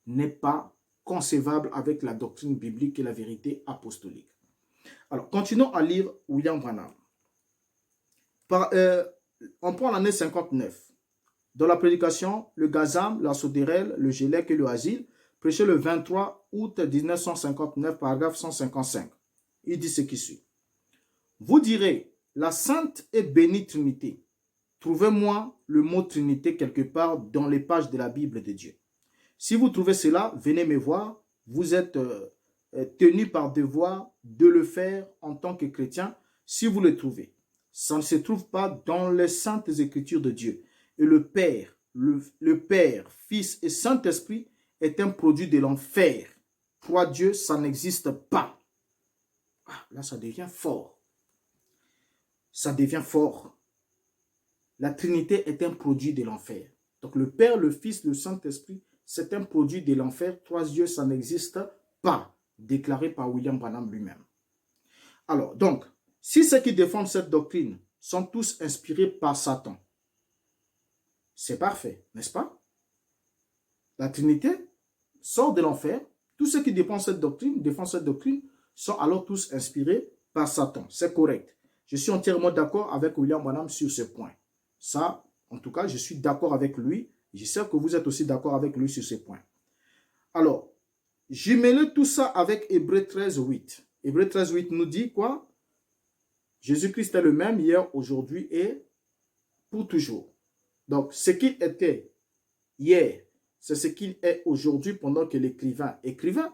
n'est pas concevable avec la doctrine biblique et la vérité apostolique. Alors, continuons à lire William Branham. On prend l'année 59. Dans la prédication, le Gazam, la Sodérel, le Gélec et le Asile, prêché le 23 août 1959, paragraphe 155. Il dit ce qui suit. Vous direz, la sainte et bénie Trinité. Trouvez-moi le mot Trinité quelque part dans les pages de la Bible de Dieu. Si vous trouvez cela, venez me voir. Vous êtes tenu par devoir de le faire en tant que chrétien si vous le trouvez. Ça ne se trouve pas dans les saintes écritures de Dieu. Et le Père, Fils et Saint-Esprit est un produit de l'enfer. Trois dieux, ça n'existe pas. Ah, là, ça devient fort. Ça devient fort. La Trinité est un produit de l'enfer. Donc le Père, le Fils, le Saint-Esprit, c'est un produit de l'enfer. Trois dieux, ça n'existe pas. Déclaré par William Branham lui-même. Alors, donc, si ceux qui défendent cette doctrine sont tous inspirés par Satan, c'est parfait, n'est-ce pas? La Trinité sort de l'enfer. Tous ceux qui défendent cette doctrine sont alors tous inspirés par Satan. C'est correct. Je suis entièrement d'accord avec William Branham sur ce point. Ça, en tout cas, je suis d'accord avec lui. J'espère que vous êtes aussi d'accord avec lui sur ce point. Alors, jumeler tout ça avec Hébreux 13, 8. Hébreux 13, 8 nous dit quoi? Jésus-Christ est le même hier, aujourd'hui et pour toujours. Donc, ce qu'il était hier, c'est ce qu'il est aujourd'hui pendant que l'écrivain écrivait.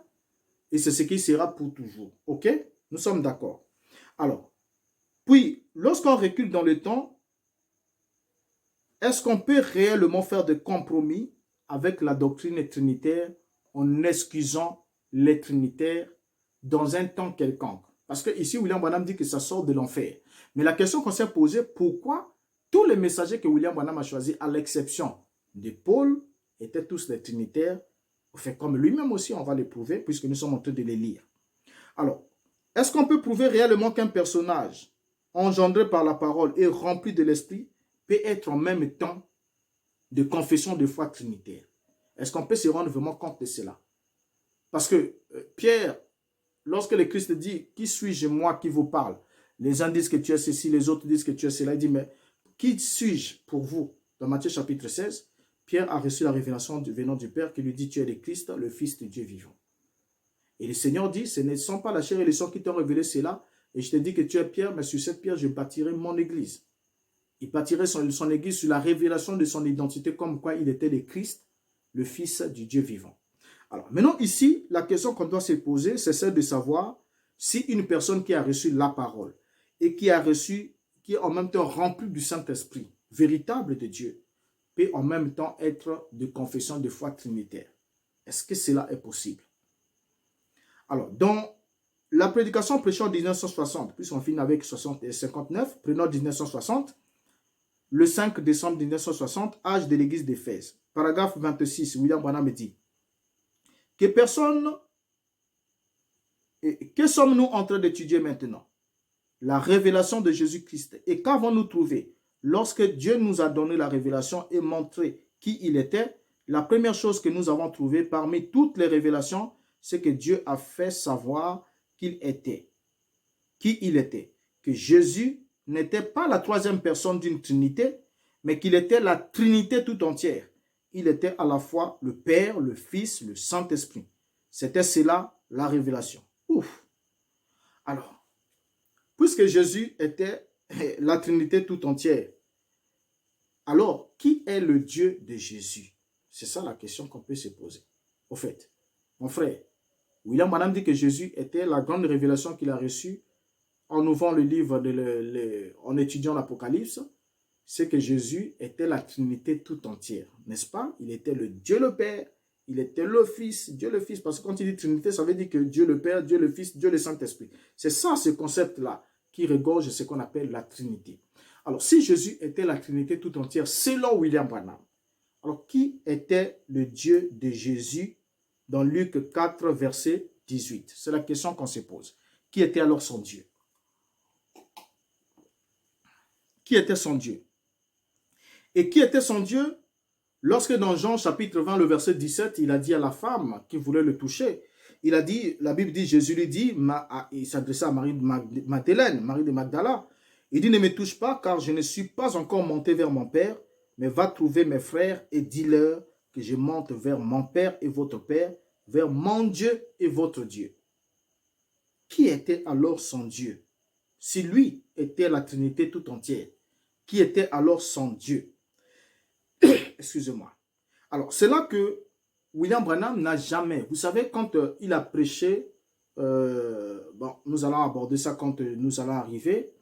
Et c'est ce qui sera pour toujours. OK? Nous sommes d'accord. Alors, puis, lorsqu'on recule dans le temps, est-ce qu'on peut réellement faire des compromis avec la doctrine trinitaire en excusant les trinitaires dans un temps quelconque? Parce que ici, William Branham dit que ça sort de l'enfer. Mais la question qu'on s'est posée, pourquoi tous les messagers que William Branham a choisis, à l'exception de Paul, étaient tous des trinitaires? Enfin, comme lui-même aussi, on va le prouver, puisque nous sommes en train de les lire. Alors, est-ce qu'on peut prouver réellement qu'un personnage engendré par la parole et rempli de l'esprit peut être en même temps de confession de foi trinitaire? Est-ce qu'on peut se rendre vraiment compte de cela? Parce que Pierre, lorsque le Christ dit « Qui suis-je moi qui vous parle ?» Les uns disent que tu es ceci, les autres disent que tu es cela. Il dit « Mais qui suis-je pour vous ?» Dans Matthieu chapitre 16, Pierre a reçu la révélation venant du Père qui lui dit « Tu es le Christ, le Fils de Dieu vivant. » Et le Seigneur dit « Ce ne sont pas la chair et le sang qui t'ont révélé cela, et je te dis que tu es Pierre, mais sur cette pierre, je bâtirai mon église. » Il bâtirait son église sur la révélation de son identité, comme quoi il était le Christ, le Fils du Dieu vivant. Alors, maintenant ici, la question qu'on doit se poser, c'est celle de savoir si une personne qui a reçu la parole et qui est en même temps remplie du Saint-Esprit, véritable de Dieu, peut en même temps être de confession de foi trinitaire. Est-ce que cela est possible? Alors, dans la prédication prêchée en 1960, puisqu'on finit avec 59, prenons 1960, le 5 décembre 1960, âge de l'église d'Éphèse. Paragraphe 26, William Branham dit que sommes-nous en train d'étudier maintenant? La révélation de Jésus-Christ. Et qu'avons-nous trouvé? Lorsque Dieu nous a donné la révélation et montré qui il était, la première chose que nous avons trouvée parmi toutes les révélations, c'est que Dieu a fait savoir qu'il était. Qui il était? Que Jésus n'était pas la troisième personne d'une trinité, mais qu'il était la trinité tout entière. Il était à la fois le Père, le Fils, le Saint-Esprit. C'était cela la révélation. Ouf! Alors, puisque Jésus était la Trinité tout entière, alors qui est le Dieu de Jésus? C'est ça la question qu'on peut se poser. Au fait, mon frère, William Branham dit que Jésus était la grande révélation qu'il a reçue en ouvrant le livre, en étudiant l'Apocalypse, c'est que Jésus était la Trinité tout entière, n'est-ce pas? Il était le Dieu le Père, il était le Fils, Dieu le Fils, parce que quand il dit Trinité, ça veut dire que Dieu le Père, Dieu le Fils, Dieu le Saint-Esprit. C'est ça, ce concept-là, qui regorge ce qu'on appelle la Trinité. Alors, si Jésus était la Trinité tout entière, selon William Branham, alors qui était le Dieu de Jésus dans Luc 4, verset 18? C'est la question qu'on se pose. Qui était alors son Dieu? Qui était son Dieu? Et qui était son Dieu? Lorsque dans Jean chapitre 20, le verset 17, il a dit à la femme qui voulait le toucher, il a dit, la Bible dit, Jésus lui dit, il s'adressait à Marie de Magdalène, Marie de Magdala, il dit, ne me touche pas car je ne suis pas encore monté vers mon Père, mais va trouver mes frères et dis-leur que je monte vers mon Père et votre Père, vers mon Dieu et votre Dieu. Qui était alors son Dieu? Si lui était la Trinité tout entière, qui était alors son Dieu? Excusez-moi. Alors, c'est là que William Branham n'a jamais, vous savez, quand il a prêché, bon, nous allons aborder ça quand nous allons arriver,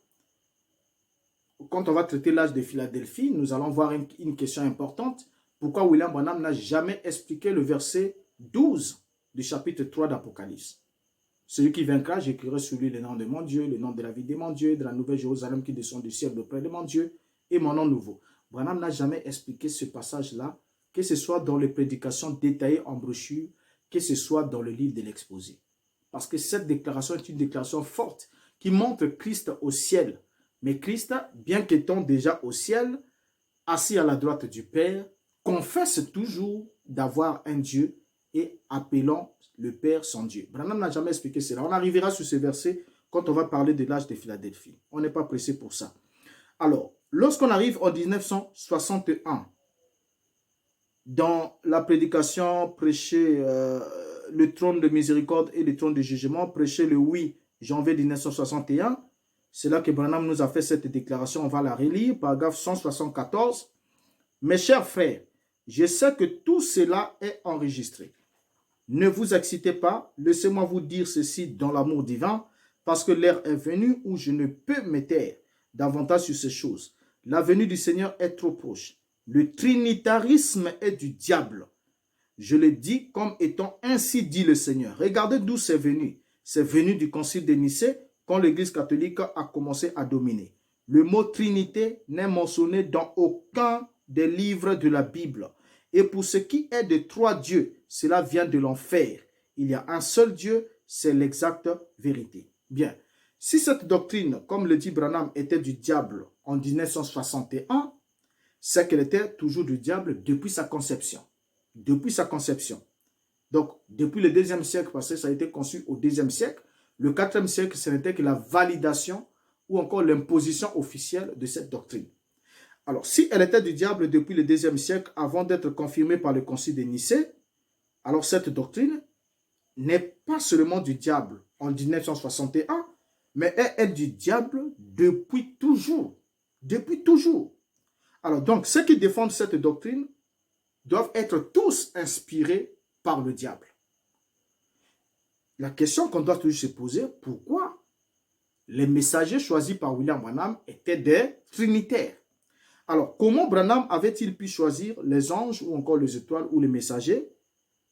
quand on va traiter l'âge de Philadelphie, nous allons voir une question importante. Pourquoi William Branham n'a jamais expliqué le verset 12 du chapitre 3 d'Apocalypse? Celui qui vaincra, j'écrirai sur lui le nom de mon Dieu, le nom de la vie de mon Dieu, de la nouvelle Jérusalem qui descend du ciel auprès de mon Dieu, et mon nom nouveau. Branham n'a jamais expliqué ce passage-là, que ce soit dans les prédications détaillées en brochure, que ce soit dans le livre de l'exposé. Parce que cette déclaration est une déclaration forte qui montre Christ au ciel. Mais Christ, bien qu'étant déjà au ciel, assis à la droite du Père, confesse toujours d'avoir un Dieu et appelant le Père son Dieu. Branham n'a jamais expliqué cela. On arrivera sur ce verset quand on va parler de l'âge de Philadelphie. On n'est pas pressé pour ça. Alors, lorsqu'on arrive en 1961, dans la prédication, prêcher le trône de miséricorde et le trône de jugement, prêché le 8 janvier 1961. C'est là que Branham nous a fait cette déclaration. On va la relire, paragraphe 174. Mes chers frères, je sais que tout cela est enregistré. Ne vous excitez pas, laissez-moi vous dire ceci dans l'amour divin, parce que l'heure est venue où je ne peux me taire davantage sur ces choses. La venue du Seigneur est trop proche. Le trinitarisme est du diable. Je le dis comme étant ainsi dit le Seigneur. Regardez d'où c'est venu. C'est venu du concile de Nicée quand l'Église catholique a commencé à dominer. Le mot Trinité n'est mentionné dans aucun des livres de la Bible. Et pour ce qui est de trois dieux, cela vient de l'enfer. Il y a un seul Dieu, c'est l'exacte vérité. Bien, si cette doctrine, comme le dit Branham, était du diable en 1961, c'est qu'elle était toujours du diable depuis sa conception. Depuis sa conception. Donc, depuis le 2e siècle, parce que ça a été conçu au 2e siècle, le 4e siècle, ce n'était que la validation ou encore l'imposition officielle de cette doctrine. Alors, si elle était du diable depuis le 2e siècle, avant d'être confirmée par le concile de Nicée, alors cette doctrine n'est pas seulement du diable en 1961, mais elle est du diable depuis toujours. Depuis toujours. Alors, donc, ceux qui défendent cette doctrine doivent être tous inspirés par le diable. La question qu'on doit toujours se poser, pourquoi les messagers choisis par William Branham étaient des trinitaires? Alors, comment Branham avait-il pu choisir les anges ou encore les étoiles ou les messagers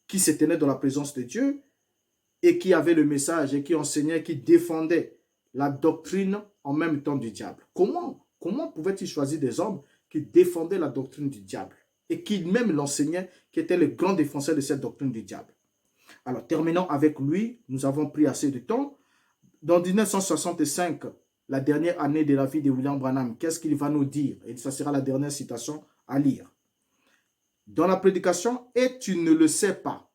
qui se tenaient dans la présence de Dieu et qui avaient le message et qui enseignaient, qui défendaient la doctrine en même temps du diable? Comment pouvait-il choisir des hommes qui défendaient la doctrine du diable et qui même l'enseignaient, qui étaient les grands défenseurs de cette doctrine du diable? Alors, terminons avec lui. Nous avons pris assez de temps. Dans 1965, la dernière année de la vie de William Branham, qu'est-ce qu'il va nous dire? Et ça sera la dernière citation à lire. Dans la prédication, et tu ne le sais pas,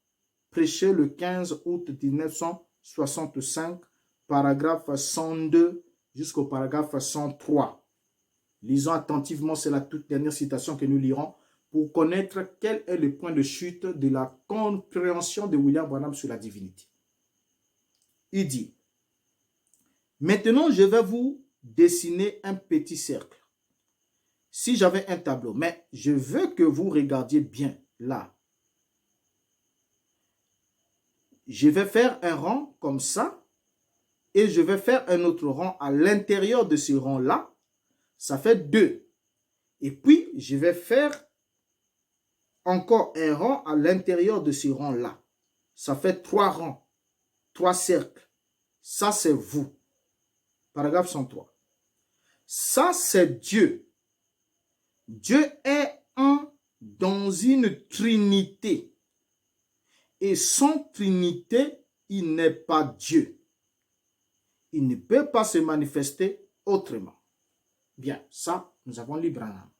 prêché le 15 août 1965, paragraphe 102 jusqu'au paragraphe 103. Lisons attentivement, c'est la toute dernière citation que nous lirons pour connaître quel est le point de chute de la compréhension de William Branham sur la divinité. Il dit: maintenant, je vais vous dessiner un petit cercle. Si j'avais un tableau, mais je veux que vous regardiez bien là. Je vais faire un rang comme ça et je vais faire un autre rang à l'intérieur de ce rang-là. Ça fait 2. Et puis, je vais faire encore un rang à l'intérieur de ce rang-là. Ça fait 3 rangs, 3 cercles. Ça, c'est vous. Paragraphe 103. Ça, c'est Dieu. Dieu est un dans une trinité. Et sans trinité, il n'est pas Dieu. Il ne peut pas se manifester autrement. Bien, ça, nous avons lu Branham.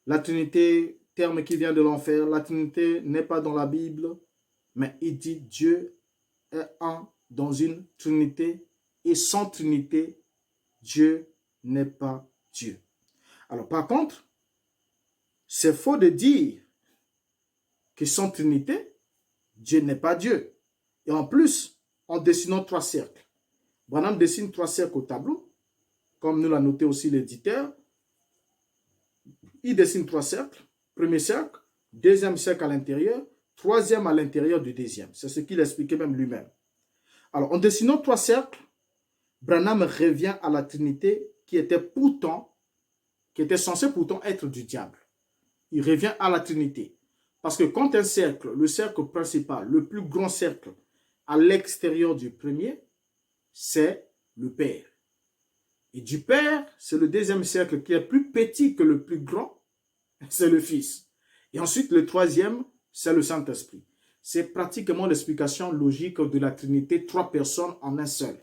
La trinité, terme qui vient de l'enfer, la trinité n'est pas dans la Bible, mais il dit Dieu est un dans une trinité et sans trinité, Dieu n'est pas Dieu. Alors par contre, c'est faux de dire que sans trinité, Dieu n'est pas Dieu. Et en plus, en dessinant 3 cercles. Branham dessine 3 cercles au tableau, comme nous l'a noté aussi l'éditeur. Il dessine 3 cercles. Premier cercle, deuxième cercle à l'intérieur, troisième à l'intérieur du deuxième. C'est ce qu'il expliquait même lui-même. Alors, en dessinant 3 cercles, Branham revient à la Trinité qui était censée pourtant être du diable. Il revient à la Trinité. Parce que quand un cercle, le cercle principal, le plus grand cercle à l'extérieur du premier, c'est le Père. Et du Père, c'est le deuxième cercle qui est plus petit que le plus grand, c'est le Fils. Et ensuite, le troisième, c'est le Saint-Esprit. C'est pratiquement l'explication logique de la Trinité, 3 personnes en un seul.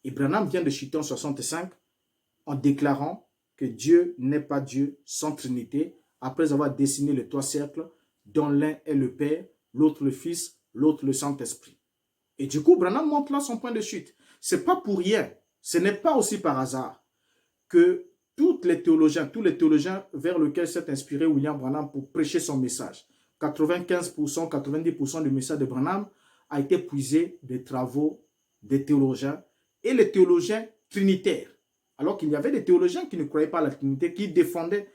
Et Branham vient de chuter en 65 en déclarant que Dieu n'est pas Dieu sans Trinité, après avoir dessiné les 3 cercles, dont l'un est le Père, l'autre le Fils, l'autre le Saint-Esprit. Et du coup, Branham montre là son point de chute. Ce n'est pas pour rien, ce n'est pas aussi par hasard que tout tous les théologiens vers lesquels s'est inspiré William Branham pour prêcher son message. 95%, 90% du message de Branham a été puisé des travaux des théologiens et les théologiens trinitaires. Alors qu'il y avait des théologiens qui ne croyaient pas à la Trinité, qui défendaient,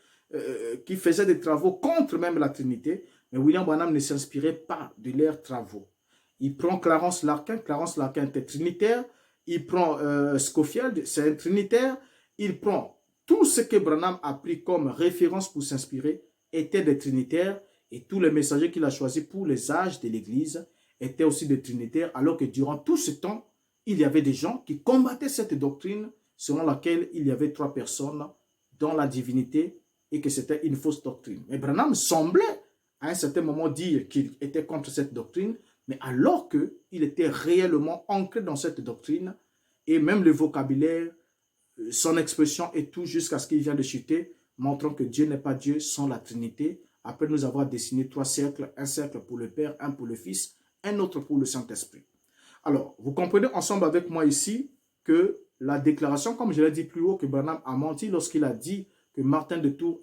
qui faisaient des travaux contre même la Trinité. Mais William Branham ne s'inspirait pas de leurs travaux. Il prend Clarence Larkin était trinitaire. Il prend Scofield, c'est un trinitaire. Il prend tout ce que Branham a pris comme référence pour s'inspirer, étaient des trinitaires. Et tous les messagers qu'il a choisis pour les âges de l'Église étaient aussi des trinitaires, alors que durant tout ce temps, il y avait des gens qui combattaient cette doctrine selon laquelle il y avait 3 personnes dans la divinité et que c'était une fausse doctrine. Mais Branham semblait à un certain moment dire qu'il était contre cette doctrine, mais alors qu'il était réellement ancré dans cette doctrine, et même le vocabulaire, son expression et tout jusqu'à ce qu'il vienne de chuter, montrant que Dieu n'est pas Dieu sans la Trinité, après nous avoir dessiné 3 cercles, un cercle pour le Père, un pour le Fils, un autre pour le Saint-Esprit. Alors, vous comprenez ensemble avec moi ici que la déclaration, comme je l'ai dit plus haut, que Branham a menti lorsqu'il a dit que Martin de Tours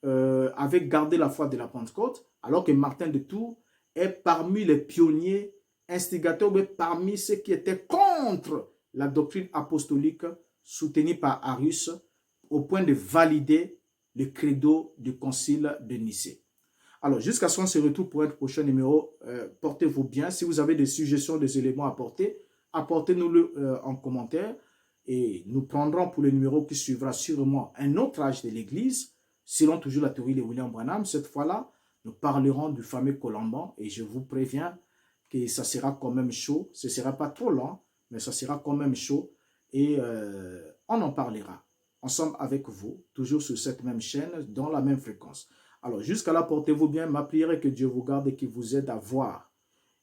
avait gardé la foi de la Pentecôte, alors que Martin de Tours est parmi les pionniers, instigateurs, mais parmi ceux qui étaient contre la doctrine apostolique soutenue par Arius, au point de valider le credo du concile de Nicée. Alors, jusqu'à ce qu'on se retrouve pour un prochain numéro, portez-vous bien. Si vous avez des suggestions, des éléments à apporter, apportez-nous-le en commentaire et nous prendrons pour le numéro qui suivra sûrement un autre âge de l'Église, selon toujours la théorie de William Branham. Cette fois-là, nous parlerons du fameux Colomban et je vous préviens que ça sera quand même chaud. Ce ne sera pas trop lent, mais ça sera quand même chaud et on en parlera ensemble avec vous, toujours sur cette même chaîne, dans la même fréquence. Alors, jusqu'à là, portez-vous bien. Ma prière est que Dieu vous garde et qu'il vous aide à voir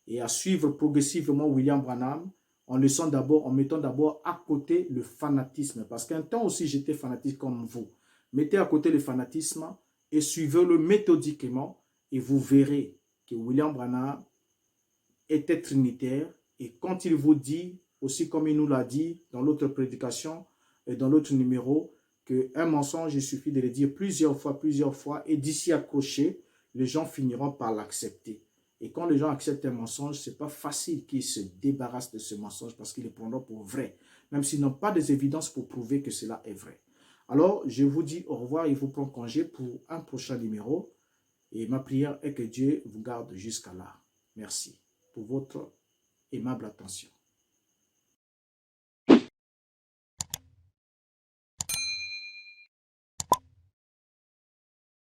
et à suivre progressivement William Branham en mettant d'abord à côté le fanatisme. Parce qu'un temps aussi, j'étais fanatique comme vous. Mettez à côté le fanatisme et suivez-le méthodiquement et vous verrez que William Branham était trinitaire et quand il vous dit, aussi comme il nous l'a dit dans l'autre prédication et dans l'autre numéro, qu'un mensonge, il suffit de le dire plusieurs fois, et d'ici accroché, les gens finiront par l'accepter. Et quand les gens acceptent un mensonge, ce n'est pas facile qu'ils se débarrassent de ce mensonge parce qu'ils le prendront pour vrai, même s'ils n'ont pas des évidences pour prouver que cela est vrai. Alors, je vous dis au revoir et vous prends congé pour un prochain numéro. Et ma prière est que Dieu vous garde jusqu'à là. Merci pour votre aimable attention.